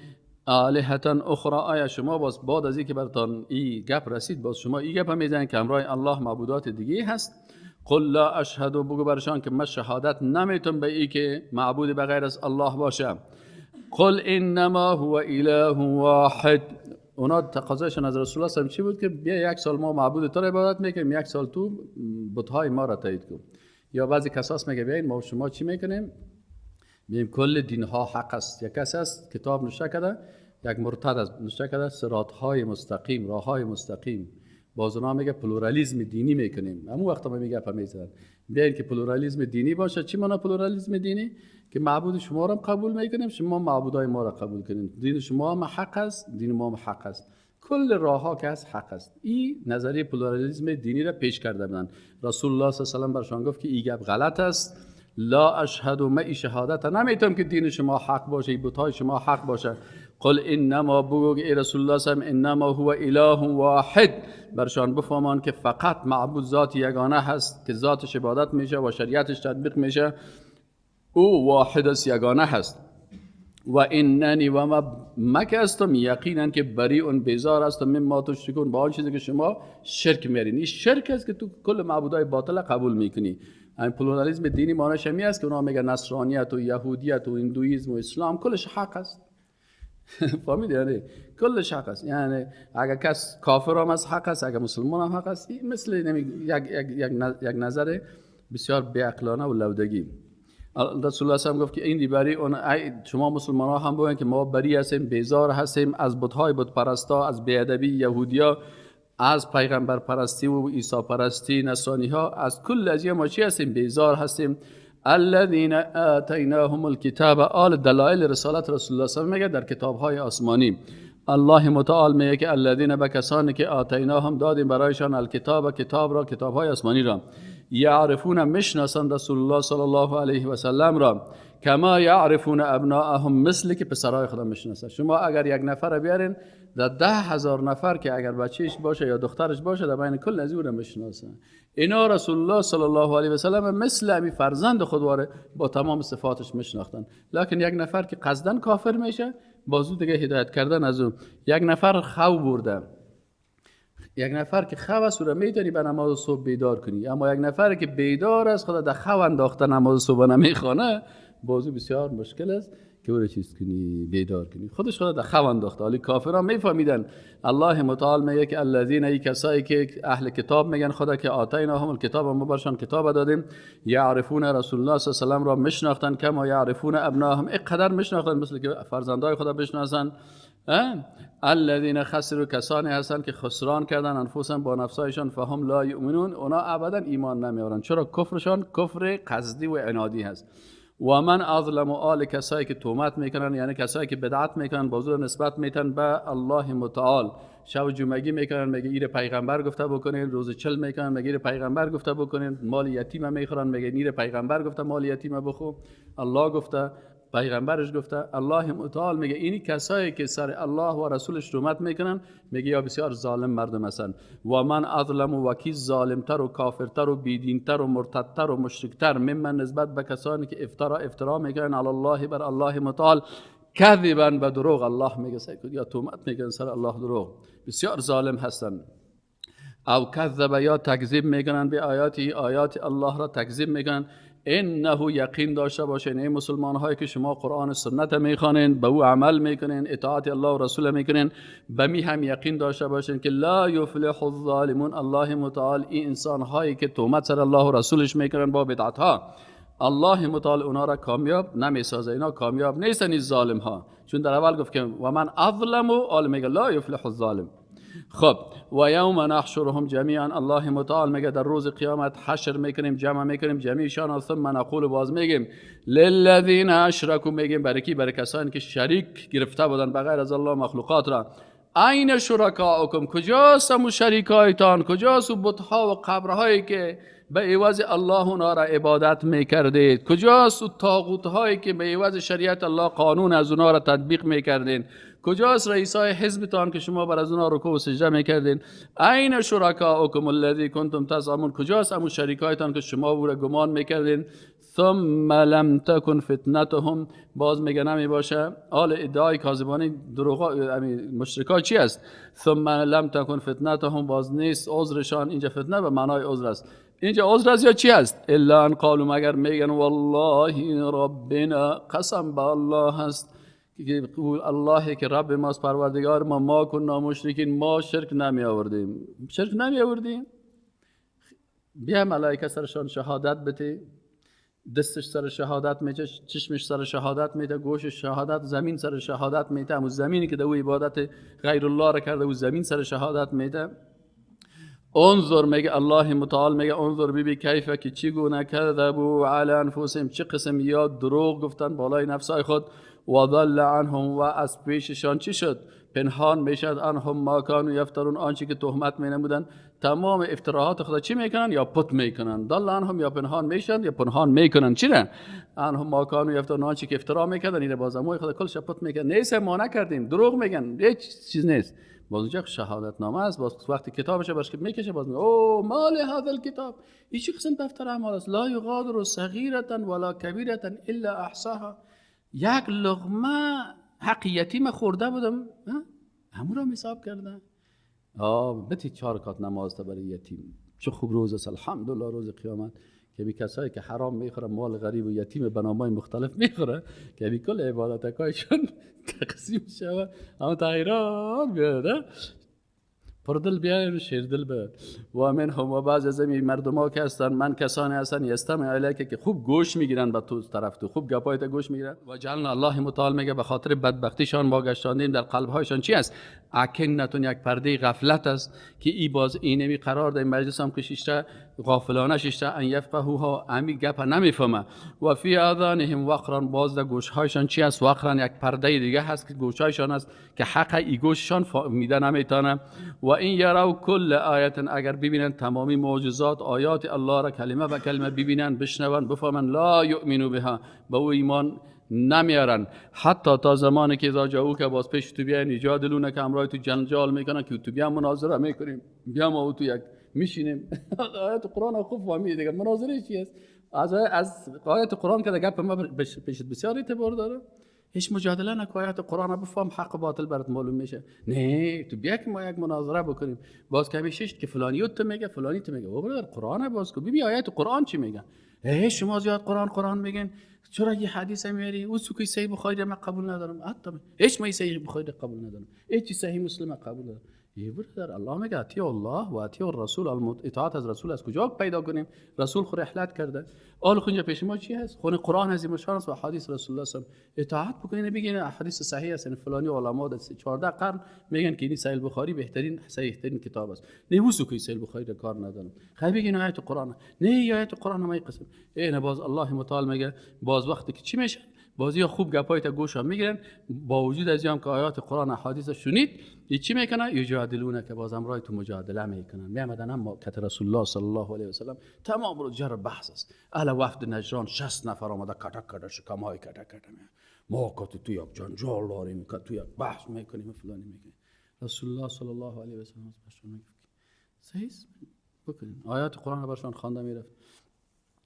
آلهة اخرى، آیا شما باز بعد از اینکه براتون این گپ رسید باز شما این گپ میزنید که همراه الله معبودات دیگه هست؟ قل لا اشهد، بگو برشان که من شهادت نمیتونم به این که معبود بغیر از الله باشه. قل انما هو اله واحد، اونا تقاضایشون از رسول الله چی بود که بیا یک سال ما معبود تو را عبادت میکنیم، یک سال تو بت‌های ما را تایید کن. یا بعضی کساس میگه بیاین ما شما چی میکنیم؟ میگیم کل دین ها حق است. یک کسی است کتاب نوشته کرده، یک مرتد است نوشته کرده صراط های مستقیم، راه های مستقیم. باز اونا میگه پلورالیسم دینی میکنیم. همون وقت ما میگه میزنن بیاین که پلورالیسم دینی باشه. چی معنی پلورالیسم دینی؟ که معبود شما رو قبول میکنیم، شما معبودای ما رو قبول کنیم. دین شما هم حق است، دین ما هم حق است. کل راه ها که از حق است. این نظریه پلورالیسم دینی را پیش کرده بودند. رسول الله صلی الله علیه و آله برشان گفت که این گپ غلط است. لا اشهد و معی شهادت، نمیتونم که دین شما حق باشه، بتای شما حق باشه. قل انما، بگو ای رسول الله صلی الله علیه و آله انما هو اله واحد، برشان بفهمان که فقط معبود ذات یگانه هست که ذاتش عبادت میشه و شریعتش تطبیق میشه. او واحد است، یگانه هست. و اننی و ما که هستم یقینا که بریء بیزار هستم مما تشرکون، با آن چیزی که شما شرک میارین. این شرک است که تو کل معبودای باطل قبول میکنی. این پلورالیسم دینی معنیش همین است که اونا میگن نصرانیت و یهودیت و هندویسم و اسلام کلش حق است. فهمیدی؟ یعنی کلش حق است. یعنی اگر کس کافر هم از حق است، اگر مسلمان هم حق است. مثل یک نظر بسیار بی‌عقلانه و لودگی. رسول الله هم گفت که این دیبری اون شما مسلمان ها هم بگوین که ما بری هستیم، بیزار هستیم از بت‌های بت پرستا، از بی‌ادبی یهودیا، از پیغمبر پرستی و عیسی پرستی نصرانی ها، از کل از ما چی هستیم؟ بیزار هستیم. الذين آتیناهم الکتاب، آل دلائل رسالت رسول الله صلی الله علیه و آله در کتاب های آسمانی. الله متعال میگه که الذين، بکسانی که آتیناهم دادیم برایشان الکتاب، کتاب را، کتاب های آسمانی را، یعرفون مشناسند رسول الله صلی الله علیه و سلم را، کما یعرفون ابناءهم، مثل که پسرای خدا میشناسند. شما اگر یک نفر بیارین در 10,000 نفر که اگر بچهش باشه یا دخترش باشه در بین کل از او میشناسن. اینا رسول الله صلی الله علیه و سلم مثل امی فرزند خودواره با تمام صفاتش میشناختن. لکن یک نفر که قصدن کافر میشه بازو دیگه هدایت کردن از او. یک نفر خو برده، یک نفر که خو است رو میتونی به نماز صبح بیدار کنی، اما یک نفر که بیدار است خدا در خو انداخته نماز صبح نمیخونه، بازو بسیار مشکل است که او رو چیز کنی، بیدار کنی. خودش خدا در خو انداخته. حالی کافران میفهمیدن. الله متعال میگه که الذین، ای کسایی که اهل کتاب میگن خدا که آتیناهم الکتاب، ما برشان کتاب دادیم، یعرفون رسول الله صلی الله علیه و آله را میشناختن کما یعرفون ابناهم، اینقدر میشناختن مثل که فرزندای خدا بشناسن. الذین خسروا، کسانی هستند که خسران کردن انفسهم، با نفسایشان، فهم لا یؤمنون، اونا ابدا ایمان نمیارن. چرا؟ کفرشان کفر قصدی و عنادی هست. و من اظلم، آل کسایی که تهمت میکنن، یعنی کسایی که بدعت میکنن، بازور نسبت میتن به الله متعال. شب جمعگی میکنن میگه ایر پیغمبر گفته بکنین، روز چل میکنن میگه ایر پیغمبر گفته بکنین، مال یتیم میخورن میگه ایر پیغمبر گفته مال یتیم بخو، الله گفته، پیغمبرش گفته. الله متعال میگه اینی کسایی که سر الله و رسولش تهمت میکنن میگه یا بسیار ظالم مردم هستن. و من اظلم، و کی ظالمتر و کافرتر و بیدینتر و مرتدتر و مشرکتر ممن، نسبت به کسانی که افترا میکنن علی الله، بر الله متعال، کذبا، به دروغ. الله میگه یا تهمت میکنن سر الله دروغ، بسیار ظالم هستن. او کذب، یا تکذیب میکنن به آیات الله را تکذیب میکنن. انه، یقین داشته باشین ای مسلمان هایی که شما قرآن و سنت میخوانین، به او عمل میکنین، اطاعت الله و رسول میکنین، به می هم یقین داشته باشین که لا یفلح الظالمون، الله متعال این انسان هایی که تهمت سر الله و رسولش میکنن با بدعت ها، الله متعال اونا را کامیاب نمیسازه. اینا کامیاب نیستن این ظالم ها، چون در اول گفت که و من اظلم، و میگه لا یفلح الظالم. خب و یوم نحشرهم جمیعا، الله متعال میگه در روز قیامت حشر میکنیم، جمع میکنیم جمیعشان، ثم نقول، باز میگیم للذین اشرکوا، میگیم برای کی؟ برای کسانی که شریک گرفته بودن بغیر از الله مخلوقات را. این شرکاءکم، کجاست همون شریکایتان؟ کجاست بت‌ها و قبرهایی که به عوض الله اونا را عبادت میکردید؟ کجاست طاغوت‌هایی که به عوض شریعت الله قانون از اونا را تطبیق میکردین؟ کجاست رئیسای حزبتان که شما بر از اونا رکوع و سجده میکردین؟ این شرکاءکم الذی کنتم تزعمون، کجاست همون شریکایتان که شما او را گمان میکردین؟ ثم لم تکن فتنتهم، باز میگه نمی باشه. آل ادعای کاذبانه دروغ مشرکا چی است؟ ثم لم تکن فتنتهم، باز نیست عذرشان. اینجا فتنه به معنای عذر است. اینجا عذر است یا چی است؟ الا ان قالوا، مگر میگن والله ربنا، قسم به الله هست که الله که رب ماست، پروردگار ما کنا مشرکین، ما شرک نمی آوردیم. بیا ملائکه سرشان شهادت بده دستش سر شهادت میده، چشمش سر شهادت میده، گوشش شهادت، زمین سر شهادت میده. همون زمینی که دو عبادت غیر الله را کرده و زمین سر شهادت میده. انظر میگه الله متعال میگه انظر ببین کیفه که چگونه کذبوا علی انفسهم، چه قسم یا دروغ گفتن بالای نفسای خود. و ضل عنهم و از پیششان چی شد؟ پنهان میشد عنهم ما کانوا یفترون، آنچه که تهمت مینمودن. تمام افتراحات خدا چی میکنن؟ یا پت میکنن. ضل عنهم یا پنهان میشن یا پنهان میکنن. چی نه؟ عنهم ما کانوا یفترون، آنچه که افترا میکردن این بازموی خدا کلش پت میکنن. نیست ما نکردیم، دروغ میگن، هیچ چیز نیست. باز اونجا شهادت نامه است. باز وقتی کتابش باشه میکشه باز میگه او مال هذا الكتاب، این چه قسم دفتر اعمال است؟ لا یغادر صغیرة ولا کبیرة الا احصاها. یک لقمه حق یتیم خورده بودم همون را حساب کردن. بتی 4 رکعت نماز تا برای یتیم. چه خوب روز است الحمدلله روز قیامت که بی کسایی که حرام میخوره مال غریب و یتیم به نامای مختلف میخوره که بی کل عبادتکایشون تقسیم شود. اما تغییران بیاده پردل بیاید و شیردل بیاید. و من هم و بعض از این مردم ها که هستن من کسانی هستن یستمع الیک که خوب گوش میگیرن به تو طرف، تو خوب گپایت گوش میگیرن. و جعلنا الله متعال میگه به خاطر بدبختیشان ما گشتاندیم در قلب هایشان چی است؟ اکنتون، یک پرده غفلت است که ای باز اینمی قرار ده مجلس هم کشیشته غافلانه شیشته ان یفقهوها، امی گپ نمیفهمه. و فی اذانهم وقرا، باز در گوش هایشان چی است؟ وقرا، یک پرده دیگه هست که گوش هایشان است که حق ای گوششان فهمیده نمیتونه. و این یرو کل آیت، اگر ببینن تمامی معجزات آیات الله را کلمه به کلمه ببینن بشنون بفهمن، لا یؤمنو بها، به او ایمان نمیارن. حتی تا زمانی که اذا جاءوک، که باز پیش تو بیاین یجادلونک، امرای تو جنجال میکنن که تو بیا مناظره میکنیم، بیا ما تو یک میشینیم. آیات قرآن خوب فهمید دیگه مناظره چی است. از آیات قرآن که گپ ما پیش بسیار اعتبار داره. هیچ مجادله نکن، آیات قرآن بفهم حق و باطل برات معلوم میشه. نه تو بیا که ما یک مناظره بکنیم. باز که میشش که فلانی تو میگه فلانی تو میگه، او برادر قرآن باز کو ببین آیات قرآن چی میگه. شما زیاد قرآن میگین، چرا یه حدیث میاری او سوکی صحیح بخاری من قبول ندارم. حتی هیچ ما صحیح بخاری قبول ندارم، هیچ صحیح مسلم قبول ندارم. یه برادر الله میگه اطیع الله و اطیع الرسول، اطاعت از رسول از کجا پیدا کنیم؟ رسول خود رحلت کرده. آل خونجا پیش ما چی هست؟ خون قرآن عظیم شان است و حدیث رسول الله صلی الله علیه و اطاعت بکنین. بگین حدیث صحیح است، فلانی علما در 14 قرن میگن که این صحیح بخاری بهترین صحیح ترین کتاب است. نه وسو که صحیح بخاری را کار ندارم. خیلی بگین آیت قرآن، نه آیت قرآن ما قسم. نه باز الله متعال میگه باز وقتی که چی میشه؟ بازی خوب گپایت گوشا میگیرن، با وجود از اینم که آیات قرآن و حدیث شنید چی میکنن؟ یجادلونه، که باز امرای تو مجادله میکنن. میامدن اما کت رسول الله صلی الله علیه و سلم تمام روز جر بحث است. اهل وفد نجران 60 نفر آمده کتک کرده، شکمهای کتک کرده. ما که تو یک جنجال داریم، که تو یک بحث میکنیم فلانی میکنیم. رسول الله صلی الله علیه و سلم میگه صحیح بکنین. آیات قرآن برشان خوانده میرفت.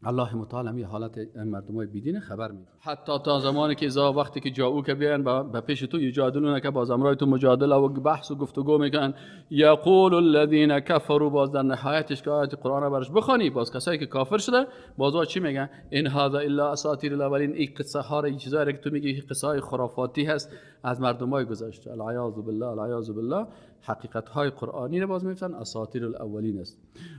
الله متعال می حالت مردمای بیدین خبر میده. حتی تا زمانی که وقتی که جاءو که بیان به پیش تو یجادلون، که باز امرای تو مجادله و بحث و گفتگو میکنن. یقول الذين كفروا، باز در نهایتش که آیات قرآن برش بخونی، باز کسایی که کافر شده باز چی میگن؟ این هذا الا اساطیر الاولین، این قصه ها این چیزایی که تو میگی قصه های خرافاتی هست از مردمای گذشته. العیاذ بالله العیاذ بالله. حقیقت های قرآنی رو باز میگن اساطیر الاولین است.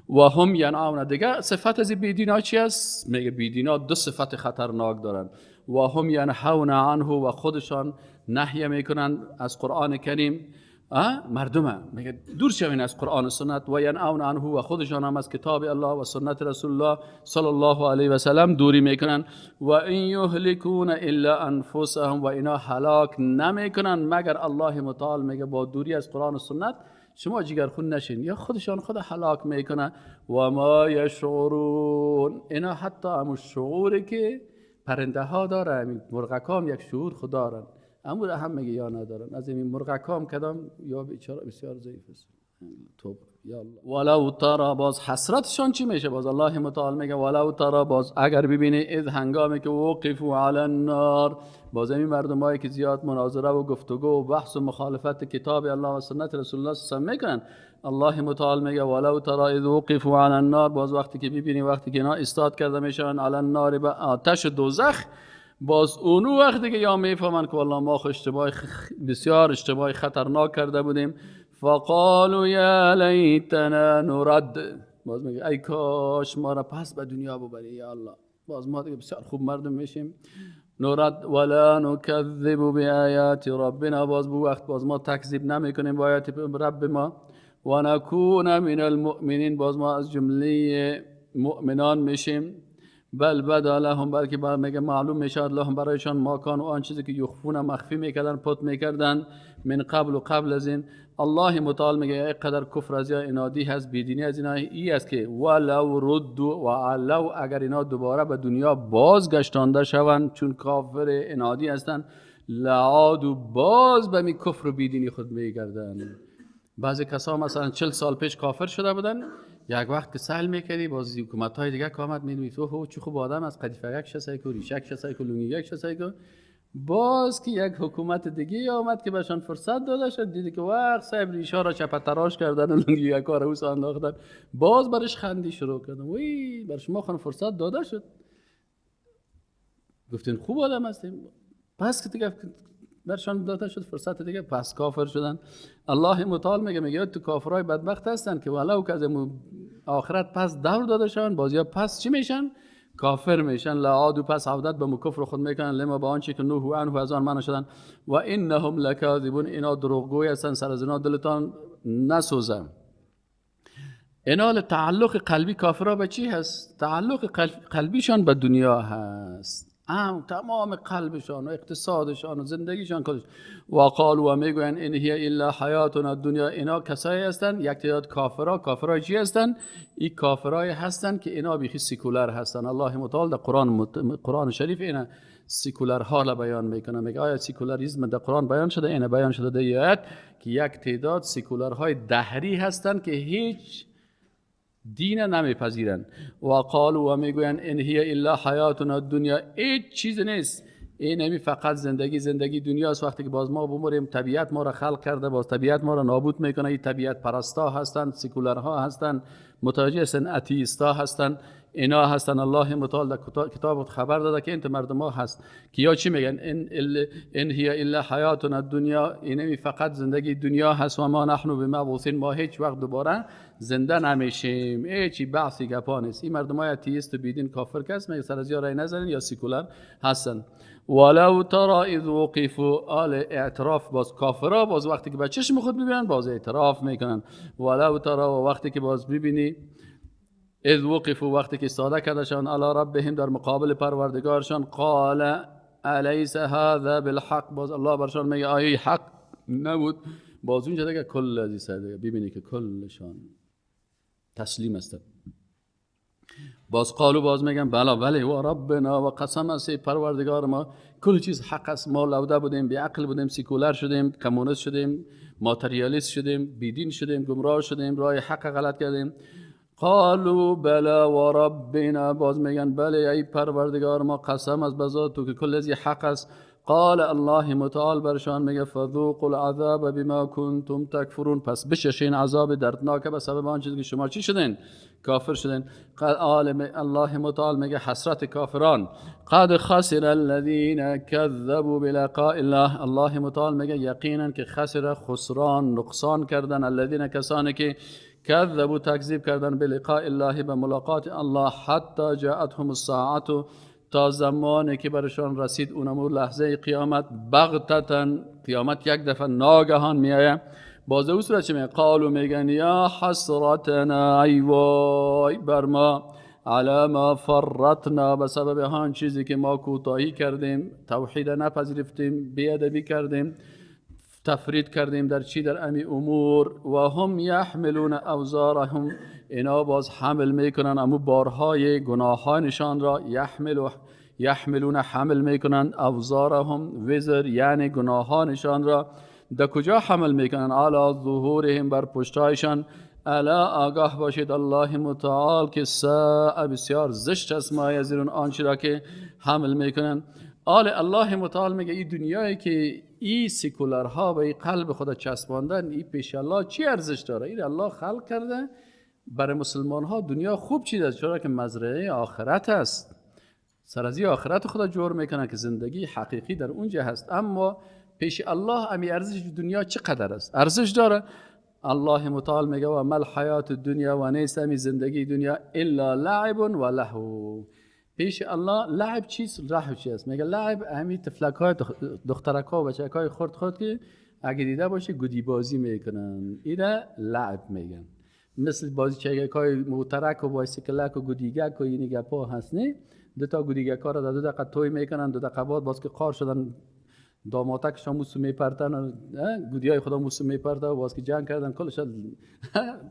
و هم ینعون، دیگه صفت از بیدینا چی است؟ میگه بیدینا دو صفت خطرناک دارن. و هم ینحون عنه، و خودشان نهی میکنن از قرآن کریم. مردمه میگه دور شوین از قرآن و سنت. و ینعون عنه، و خودشان هم از کتاب الله و سنت رسول الله صلی الله علیه و سلم دوری میکنن. و این یهلکون الا انفسهم، و اینا هلاک نمیکنن مگر الله متعال میگه با دوری از قرآن و سنت شما جگرخون نشین، یا خودشان خود هلاک میکنه. و ما یشعرون، اینا حتی هم شعوری که پرنده ها داره، مرغکام یک شعور خود دارن، اما هم میگه یا ندارن. از این مرغکام کدام یا بیچاره بسیار ضعیف است. توب یا الله. ولو ترى، باز حسرتشان چی میشه؟ باز الله متعال میگه ولو ترى، باز اگر ببینی اذ هنگامی که وقفوا علی النار، باز این مردمایی که زیاد مناظره و گفتگو و بحث و مخالفت کتاب الله و سنت رسول الله صلی الله علیه و آله میکنن. الله متعال میگه ولو ترى اذ وقفوا علی النار، باز وقتی که ببینی وقتی که اینا استاد کرده میشن علی النار، به آتش دوزخ، باز اونو وقتی که یا میفهمن که والله ما اشتباه بسیار اشتباه خطرناک کرده بودیم. فقالوا یا لیتنا نرد، باز میگه ای کاش ما را پس به دنیا ببری یا الله. باز ما دیگه بسیار خوب مردم میشیم. نورد ولا نکذب بآیات ربنا، باز بو وقت باز ما تکذیب نمیکنیم با آیات رب ما. و نکون من المؤمنین، باز ما از جمله مؤمنان میشیم. بل بدا لهم، بلکه میگه معلوم میشد لهم برایشان ما کان و آن چیزی که یخفون مخفی میکردن پت میکردن من قبل و قبل از این. الله متعال میگه اینقدر کفر از یا انادی هست، بیدینی از اینا ای است که ولو رد و لو، اگر اینا دوباره به دنیا بازگشتانده شوند چون کافر انادی هستند، لعاد و باز به می کفر و بیدینی خود میگردن. بعضی کسا مثلا 40 سال پیش کافر شده بودن، یک وقت که سهل میکردی باز حکومت های دیگه کامت میدونی تو چه خوب آدم از قدیفه یک شسای کو ریشک شسای کو لونگی یک شسای کو. باز که یک حکومت دیگه آمد که بهشان فرصت داده شد، دیدی که وقت صاحب ریشا را چپ تراش کردن و لونگی یک کار اوس انداختن، باز برش خندی شروع کردن. وی بر شما خان فرصت داده شد، گفتین خوب آدم هستیم، پس که دیگه برشان داده شد فرصت دیگه، پس کافر شدن. الله متعال میگه تو کافرای بدبخت هستن که ولو که از آخرت پس دور داده شون، بازیا پس چی میشن؟ کافر میشن. لعادو پس عودت به مکفر خود میکنن، لما با آنچه که نوح و عنه از آن منع شدن. و انهم لکاذبون، اینا دروغگوی هستن، سر از اینا دلتان نسوزه. اینا تعلق قلبی کافرها به چی هست؟ تعلق قلبیشان به دنیا هست، تمام قلبشان و اقتصادشان و زندگیشان کلش. و قالوا، و میگوین این هی الا حیاتنا الدنیا، اینا کسایی هستن یک تعداد کافرای چی هستن؟ این کافرای هستن که اینا بیخی سیکولر هستن. الله متعال در قرآن شریف اینا سیکولر ها بیان میکنه، میگه آیا سیکولاریسم در قرآن بیان شده؟ اینا بیان شده در آیات که یک تعداد سیکولرهای دهری هستن که هیچ دین نمیپذیرن. و قالوا، و میگوین این هی الا حیاتنا الدنیا، هیچ چیز نیست، این نمی فقط زندگی دنیاست. وقتی که باز ما بموریم طبیعت ما را خلق کرده، باز طبیعت ما را نابود میکنه. این طبیعت پرستا هستن، سیکولرها هستن، متوجه هستن، اتیستا هستن، اینا هستن. الله متعال در کتاب خبر داده که این مردم ها هست که یا چی میگن؟ این هی الا حیاتنا الدنیا، این فقط زندگی دنیا هست. و ما نحن بمبعوثین، ما هیچ وقت دوباره زنده نمیشیم، هیچی بحثی گپا نیست. این مردم های اتیست و بیدین کافر کس میگه سر از یا رای نزنین یا سیکولر هستن. ولو ترى اذ وقفوا، آل اعتراف، باز کافرها باز وقتی که به چشم خود میبینن باز اعتراف میکنن. ولو ترى، و وقتی که باز میبینی اذ وقفوا، وقتی که ساده کردشان علی ربهم، در مقابل پروردگارشان، قال الیس هذا بالحق، باز الله برشان میگه آیا حق نبود؟ باز اونجا دیگه کل از این سر دیگه ببینی که کلشان تسلیم هستند. باز قالو، باز میگن بله و ربنا، و قسم است پروردگار ما کل چیز حق است. ما لوده بودیم، بی عقل بودیم، سیکولر شدیم، کمونیست شدیم، ماتریالیست شدیم، بیدین شدیم، گمراه شدیم، راه حق غلط کردیم. قالوا بلا و ربنا، باز میگن بله ای پروردگار ما قسم است به ذات تو که کل از حق است. قال الله متعال برشان میگه فذوقوا العذاب بما کنتم تکفرون، پس بچشین عذاب دردناک به سبب آن چیزی که شما چی شدین؟ کافر شدین. الله متعال میگه حسرت کافران، قد خسر الذين كذبوا بلقاء الله، الله متعال میگه یقینا که خسران نقصان کردن، الذين کسانی که کذبوا تکذیب کردن بلقاء الله به ملاقات الله، حتی جاءتهم الساعه، تا زمانی که برشان رسید اونمو لحظه قیامت، بغتتن، قیامت یک دفعه ناگهان میآید. باز او صورت چه میگه؟ قالو میگن یا حسرتنا، ای وای بر ما، علی ما فرطنا، به سبب هان چیزی که ما کوتاهی کردیم، توحید نپذیرفتیم، بیادبی کردیم، تفرید کردیم در چی؟ در امی امور. و هم یحملون اوزارهم، اینا باز حمل میکنن امو بارهای گناهانشان را. یحملون حمل میکنن، اوزارهم وزر یعنی گناهانشان را. در کجا حمل میکنن؟ علی ظهورهم، بر پشتایشان. الا آگاه باشید الله متعال که ساء بسیار زشت است ما یزرون آنچه را که حمل میکنن. الله متعال میگه این دنیایی که این سیکولرها به این قلب خود چسباندن، این پیش الله چی ارزش داره؟ این الله خلق کرده برای مسلمان ها دنیا خوب چیز است، چرا که مزرعه آخرت است. سر از این آخرت خدا جور میکنه که زندگی حقیقی در اونجا هست. اما پیش الله امی ارزش دنیا چقدر است؟ ارزش داره؟ الله متعال میگه و مل حیات دنیا، و نیست امی زندگی دنیا الا لعب و لهو، پیش الله لعب چیست؟ لعب چیست؟ میگه لعب همین تفلک های دخترک ها و بچک های خرد که اگه دیده باشه گودی بازی میکنن، اینا لعب میگن. مثل بازی چگک های موترک و بایسیکلک و گودیگک و اینی گپا هست نه. دوتا گودیگک ها را 2 دقیقه توی میکنن، 2 دقیقه بعد باز که قار شدن داماتکشان موسو میپرتن، گودی های خدا موسو میپرتن و باز که جنگ کردن کلش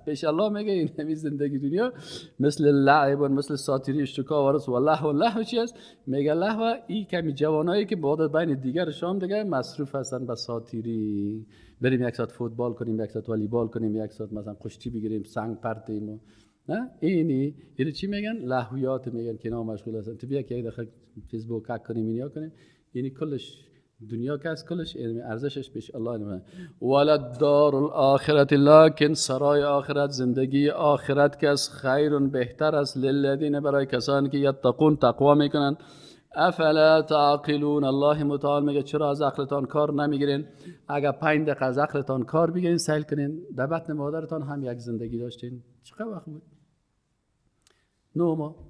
پیش الله میگه این همین زندگی دنیا مثل لعب و مثل ساتیری اشتکا و رس و الله چی است؟ میگه لهو این کمی جوانایی که بعد بین دیگر شام دیگه مصروف هستن به ساتیری، بریم یک ساعت فوتبال کنیم، یک ساعت والیبال کنیم، یک ساعت مثلا کشتی بگیریم، سنگ پرتیم، نه اینی چی میگن؟ لهویات میگن که اینا مشغول هستن. تو بیا که یک دفعه فیسبوک هک کنیم اینیا کنیم، یعنی کلش دنیا که از کلش ارزشش پیش الله نمیده. ولد دار الاخرت، لکن سرای آخرت، زندگی آخرت که از خیر بهتر است للذین، برای کسانی که یتقون تقوا میکنن. افلا تعقلون، الله متعال میگه چرا از عقلتان کار نمیگیرین؟ اگر 5 دقیقه از عقلتان کار بگیرین، سیل کنین در بطن مادرتان هم یک زندگی داشتین، چقدر وقت بود؟ 9 ماه.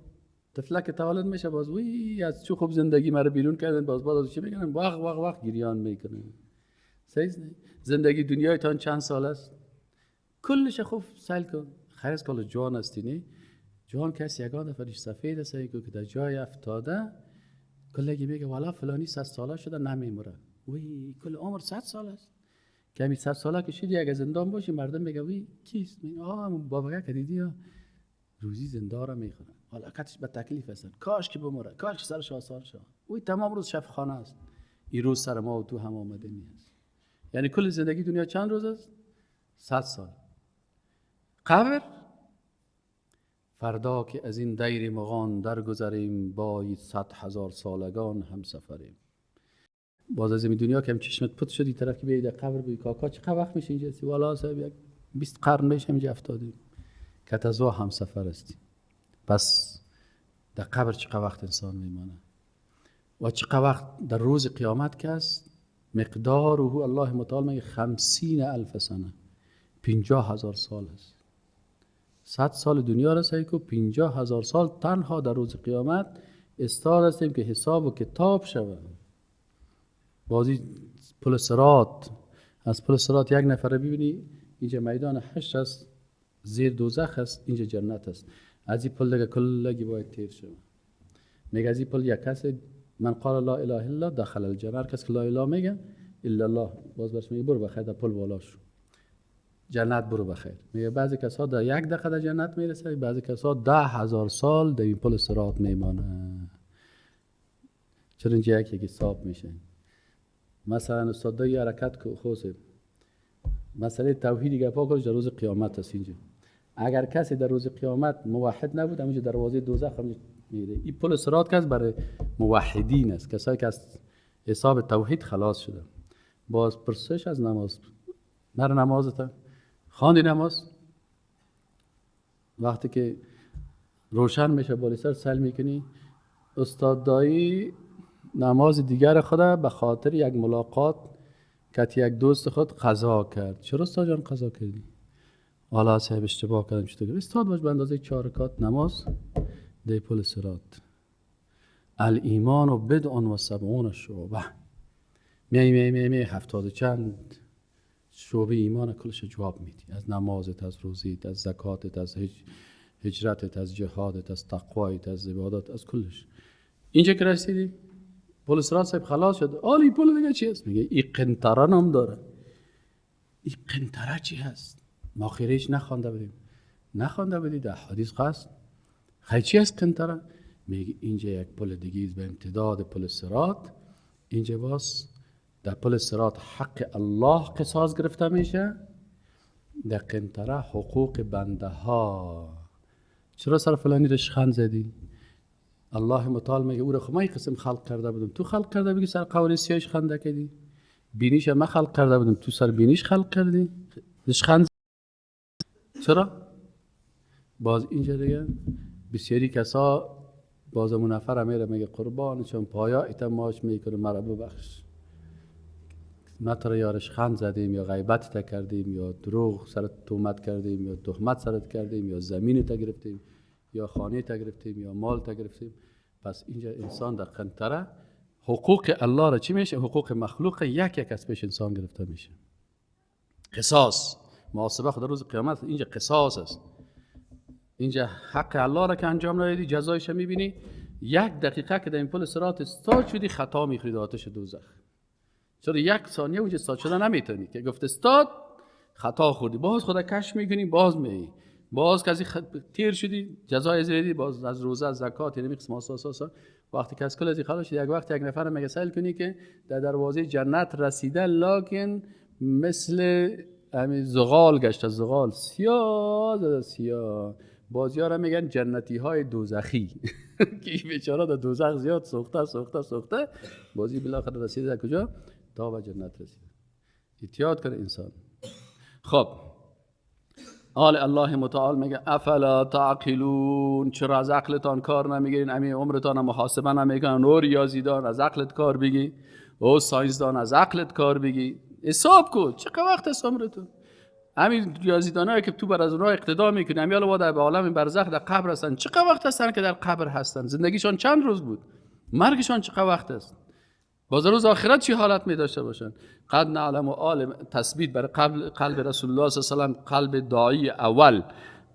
طفلک تولد میشه باز وی از چه خوب زندگی مرا بیرون کردن، باز از چی میگن؟ وقت گریان میکنن. زندگی دنیایتان چند سال است؟ کلش خوب سیل کن. خیر از کل جوان هستی نه؟ جوان کسی یگان دفعهش سفید است که در جای افتاده کلگی میگه والا فلانی 100 ساله شده نمیموره. وی کل عمر 100 سال است. کمی 100 ساله کشیدی اگه زندان باشی مردم میگه وی کیست؟ بابا که دیدی روزی زندان را میخوره. حالا کتش به تکلیف هستن، کاش که بموره، کاش که سرش آسار شه. وی تمام روز شف خانه است. این روز سر ما و تو هم آمده نیست. یعنی کل زندگی دنیا چند روز است؟ 100 سال. قبر فردا که از این دیر مغان درگذریم، با 100,000 سالگان هم سفریم. باز از این دنیا که هم چشمت پت شدی طرف که بیایی قبر بگی کاکا چقدر وقت میشه اینجا هستی؟ والا صاحب یک 20 قرن میشه اینجا افتادیم. کتزوا هم سفر هستی. پس در قبر چقدر وقت انسان میمانه و چقدر وقت در روز قیامت که است؟ مقداره الله متعال میگه 50,000 سنه، 50,000 سال است. 100 سال دنیا را سعی کو، 50,000 سال تنها در روز قیامت استاد هستیم که حساب و کتاب شود. بازی پل صراط، از پل صراط یک نفر ببینی اینجا میدان حشر است، زیر دوزخ است، اینجا جنت است. از این پل دیگه کلگی باید تیر شود. میگه از این پل یک کسی من قال لا اله الا الله دخل الجنه، هر کس که لا اله میگه الا الله باز برش میگه برو بخیر در پل بالا شو جنت برو بخیر. میگه بعضی کسا در 1 دقیقه در جنت میرسه، بعضی کسا 10,000 سال در این پل صراط میمانه. چرا اینجا یکی حساب میشه؟ مثلا استاد یه حرکت که خوسه مسئله توحیدی گپا کنش در روز قیامت است. اینجا اگر کسی در روز قیامت موحد نبود همونجا دروازه دوزخ هم میره. این پل صراط که برای موحدین است، کسایی که از حساب توحید خلاص شده. باز پرسش از نماز، مر نمازت خواندی؟ نماز وقتی که روشن میشه بالا سر سل میکنی، استاد دایی نماز دیگر خدا به خاطر یک ملاقات که یک دوست خود قضا کرد. چرا استاد جان قضا کردی؟ والا صاحب اشتباه کردم. چطور؟ استاد باش به اندازه 4 رکعت نماز در پل صراط. الایمان و بدء و 70 شعبه، می 70 چند شعبه ایمان کلش جواب میدی. از نمازت، از روزیت، از زکاتت، از هجرتت، از جهادت، از تقوایت، از عبادت، از کلش. اینجا که رسیدی پل صراط صاحب خلاص شد. این پل دیگه چی است؟ میگه این قنطره نام داره. این قنطره چی هست؟ ما خیرش نخوانده بودی در حدیث قصد. خیلی چی هست قنطره؟ میگه اینجا یک پل دیگه به امتداد پل صراط. اینجا باز در پل صراط حق الله قصاص گرفته میشه، در قنطره حقوق بنده ها. چرا سر فلانی رشخند زدی؟ الله متعال میگه او را خب من قسم خلق کرده بودم، تو خلق کرده بگی سر قول سیاهش خنده کردی. بینیش ما خلق کرده بودم، تو سر بینیش خلق کردی رشخند. چرا؟ باز اینجا دیگه بسیاری کسا باز همون نفر میره میگه قربان چون پایا ایتا ماش میکنه مرا ببخش، ما تو یارش خند زدیم یا غیبت تا کردیم یا دروغ سرت تهمت کردیم یا تهمت سرت کردیم یا زمین تا گرفتیم یا خانه تا گرفتیم یا مال تا گرفتیم. پس اینجا انسان در قنطره حقوق الله را چی میشه؟ حقوق مخلوق یک یک از پیش انسان گرفته میشه. قصاص، محاسبه خدا روز قیامت اینجا قصاص است. اینجا حق الله را که انجام ندادی جزایش میبینی. 1 دقیقه که در این پل صراط استاد شدی خطا میخوری در آتش دوزخ. چرا 1 ثانیه اونجا استاد شده نمیتونی که گفت استاد خطا خوردی باز خدا کش میکنی باز میای باز که از تیر شدی جزای زیادی باز از روزه از زکات یعنی قسم اساسا وقتی که از کل از خلاص یک وقت یک نفر میگه سائل کنی که در دروازه جنت رسیده لکن مثل همین زغال گشت زغال سیاه بازیارا میگن جنتی های دوزخی که این بیچاره در دوزخ زیاد سوخته بازی بالاخره رسیده کجا تا به جنت رسیده. احتیاط کنه انسان. خب الله متعال میگه افلا تعقلون، چرا از عقلتان کار نمیگیرین؟ امی عمرتان محاسبه نمیکنن؟ او ریاضیدان از عقلت کار بگی، او ساینسدان از عقلت کار بگی، حساب کن چقدر وقت است عمرتون. همین ریاضیدانایی که تو بر از اونها اقتدا میکنی همین الان در عالم برزخ در قبر هستن، چقدر وقت هستن که در قبر هستن؟ زندگیشان چند روز بود؟ مرگشان چقدر وقت است؟ باز روز آخرت چی حالت می داشته باشن؟ قد نعلم و آل تثبیت برای قلب رسول الله صلی الله علیه و سلم، قلب داعی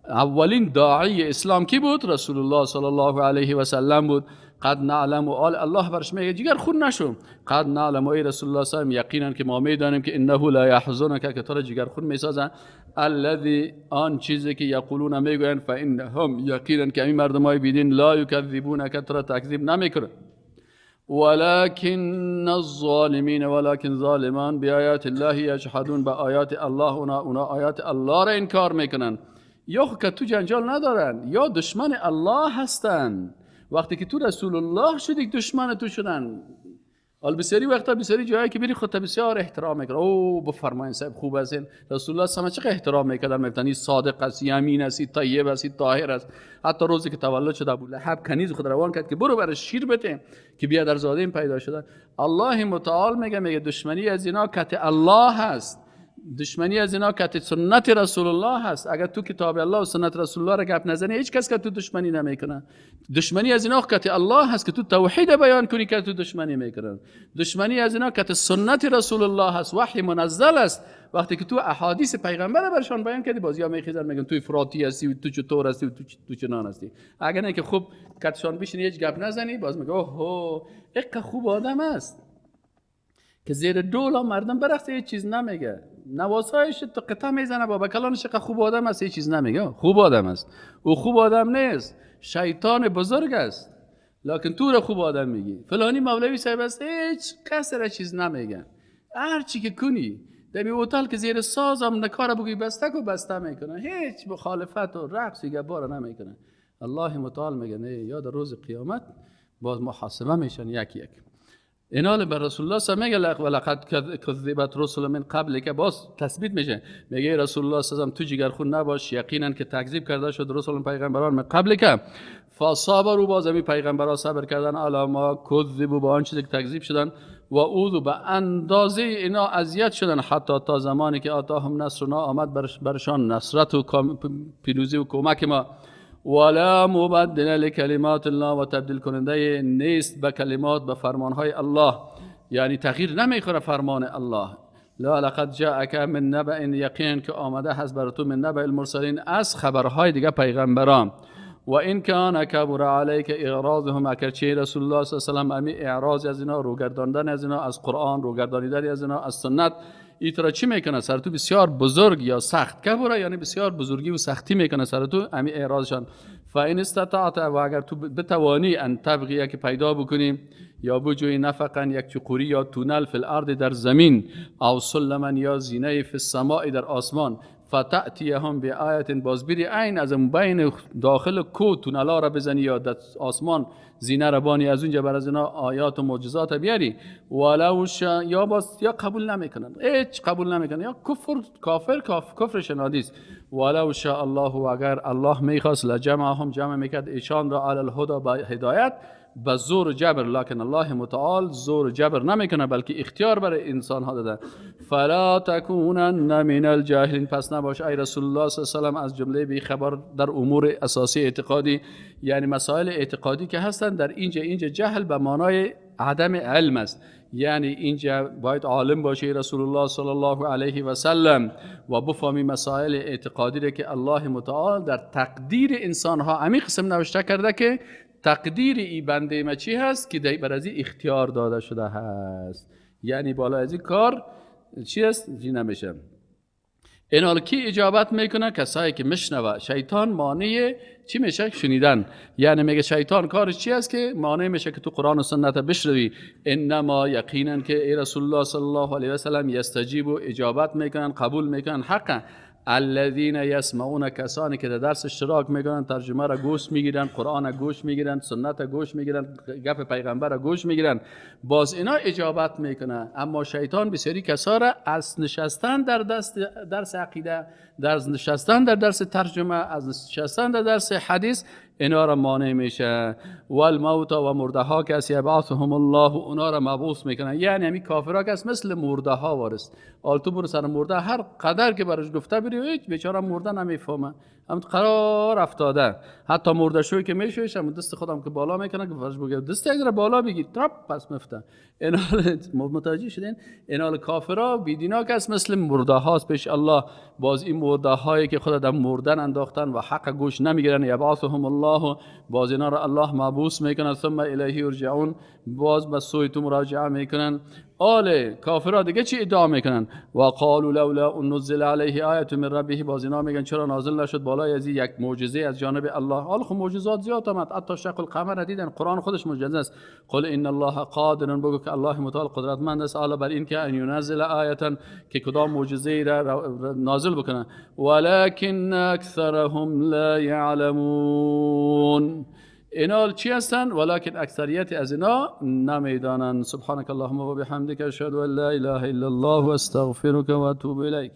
اولین داعی اسلام کی بود؟ رسول الله صلی الله علیه و سلم بود. قد نعلم و آل الله برش میگه جگر خون نشو. قد نعلم ای رسول الله صلی الله علیه و یقینا که ما میدانیم که انه لا یحزنک که تو را جگر خون میسازن الذی آن چیزی که یقولون میگوین فانهم یقینا که این مردمای بیدین لا یکذبونک تو را تکذیب نمیکنن ولكن الظالمین ولكن ظالمان بآیات الله یجحدون، با آیات الله اونا آیات الله را انکار میکنن. یا که تو جنجال ندارن یا دشمن الله هستن. وقتی که تو رسول الله شدی دشمن تو شدن. البسری وقتا بسری جایی که بری خودت بسیار احترام میکنه. او بفرمایین صاحب خوب هستین. رسول الله سما چقدر احترام میکردن، میگفتن صادق است، امین است، طیب است، طاهر است. حتی روزی که تولد شد ابو لهب کنیز خود روان کرد که برو برای شیر بده که بیا در زاده پیدا شدن. الله متعال میگه دشمنی از اینا کت الله هست، دشمنی از اینا کت سنت رسول الله هست. اگر تو کتاب الله و سنت رسول الله را گپ نزنی هیچ کس که تو دشمنی نمیکنه. دشمنی از اینا کت الله هست که تو توحید بیان کنی که تو دشمنی میکنن. دشمنی از اینا کت سنت رسول الله هست، وحی منزل است. وقتی که تو احادیث پیغمبر برشان بیان کردی بازیا میخیزن میگن تو افراطی هستی و تو چطور هستی و تو چنان هستی. اگر نه که خوب کتشان بشینی هیچ گپ نزنی باز میگه اوه یک خوب آدم است که زیر دولا مردم برخصه هیچ چیز نمیگه، نواسایش تو قطعه میزنه بابا کلانش که خوب آدم است هیچ چیز نمیگه. خوب آدم است او خوب آدم نیست، شیطان بزرگ است. لکن تو رو خوب آدم میگی. فلانی مولوی صاحب است هیچ کس را چیز نمیگه. هر چی که کنی در این هتل که زیر سازم نکاره بگی بسته میکنه، هیچ مخالفت و رقص گبار نمیکنه. الله متعال میگه نه یاد روز قیامت باز محاسبه میشن یک یک. اینال بر رسول الله صلی الله علیه و لقد کذبت رسل من قبل که باز تثبیت میشه. میگه رسول الله صلی الله علیه و تو جگرخون نباش، یقینا که تکذیب کرده شد رسول پیغمبران من قبل که فصابروا باز می پیغمبران صبر کردن علی ما کذبوا با آن چیزی که تکذیب شدن و اوذوا به اندازه اینا اذیت شدن حتی تا زمانی که آتاهم نصرنا آمد برشان نصرت و پیروزی و کمک ما. ولا مبدل لکلمات الله و تبدیل کننده نیست به کلمات به فرمانهای الله، یعنی تغییر نمیخوره فرمان الله. لا لقد جاءك من نبأ یقین که آمده هست بر تو من نبأ المرسلین از خبرهای دیگه پیغمبران. و این کان کبر علیک اعراضهم اگرچه رسول الله صلی الله علیه و امی اعراض از اینا، روگرداندن از اینا از قرآن، روگردانیدن از اینا از سنت ایترا چی میکنه سر تو بسیار بزرگ یا سخت کبره، یعنی بسیار بزرگی و سختی میکنه سر تو امی اعراضشان. فاین استطاعت و اگر تو بتوانی ان تبغی که پیدا بکنی یا بجوی نفقا یک چقوری یا تونل فی الارض در زمین او سلما یا زینه فی السماء در آسمان فتأتیهم بآیت باز بری عین از بین داخل کو تونلا را بزنی یا در آسمان زینه را بانی از اونجا بر از اینا آیات و معجزات بیاری ولو یا باز یا قبول نمیکنن هیچ قبول نمیکنن یا کفر شنادیست. ولو شاء الله و اگر الله میخواست لجمعهم جمع میکرد ایشان را علی الهدى با هدایت به زور جبر، لکن الله متعال زور جبر نمیکنه بلکه اختیار برای انسان ها داده. فلا تکونن من الجاهلین، پس نباش ای رسول الله صلی الله علیه و از جمله بی خبر در امور اساسی اعتقادی، یعنی مسائل اعتقادی که هستند. در اینجا جهل به معنای عدم علم است، یعنی اینجا باید عالم باشی رسول الله صلی الله علیه و سلم و بفهمی مسائل اعتقادی را که الله متعال در تقدیر انسان ها همین قسم نوشته کرده که تقدیر ای بنده ما چی هست که بر از اختیار داده شده هست، یعنی بالا از این کار چی هست چی نمیشه. این حال کی اجابت میکنه؟ کسایی که میشنوه. شیطان مانع چی میشه؟ شنیدن. یعنی میگه شیطان کارش چی است که مانع میشه که تو قرآن و سنت بشنوی. انما یقینا که ای رسول الله صلی الله علیه و سلم یستجیب، اجابت میکنن، قبول میکنن حق الذین یسمعون، کسانی که در درس اشتراک میکنن، ترجمه را گوش میگیرن، قرآن را گوش میگیرن، سنت را گوش میگیرن، گپ پیغمبر را گوش میگیرن، باز اینا اجابت میکنه. اما شیطان بسیاری کسا را از نشستن در درس عقیده، در نشستن در درس ترجمه، از نشستن در درس حدیث اینا را مانع میشه. والموت و مرده ها کسی یبعثهم الله، اونا را مبعوث میکنه. یعنی همین کافرها کس مثل مرده ها وارست. آل تو برو سر مرده هر قدر که براش گفته بری هیچ بیچاره مرده نمیفهمه، هم قرار افتاده. حتی مرده شوی که میشویش هم دست خودم که بالا میکنه که فرض بگه دست یک ذره بالا بگیر ترپ پس مفته. اینا متوجه شدین؟ اینا کافرها بیدینا کس مثل مرده هاست پیش الله. باز این مرده هایی که خود در مردن انداختن و حق گوش نمیگیرن، یبعثهم الله، باز اینا را الله مبعوث میکنه. ثم الیه یرجعون، باز به سوی تو مراجعه میکنن. آله کافرها دیگه چی ادعا میکنن؟ و قالوا لولا نزل علیه آیه من ربه، باز اینا میگن چرا نازل نشد بالای از یک معجزه از جانب الله. حالا خب معجزات زیاد آمد، حتی شق القمر دیدن، قرآن خودش معجزه است. قل ان الله قادر، بگو که الله متعال قدرتمند است علی بر این که ان ینزل آیه، که کدام معجزه را نازل بکنه. ولکن اکثرهم لا یعلمون، اینا چی هستن؟ ولکن اکثریت از اینا نمیدانند. سبحانك اللهم و بحمدک اشهد ان لا اله الا الله و استغفرک و اتوب الیک.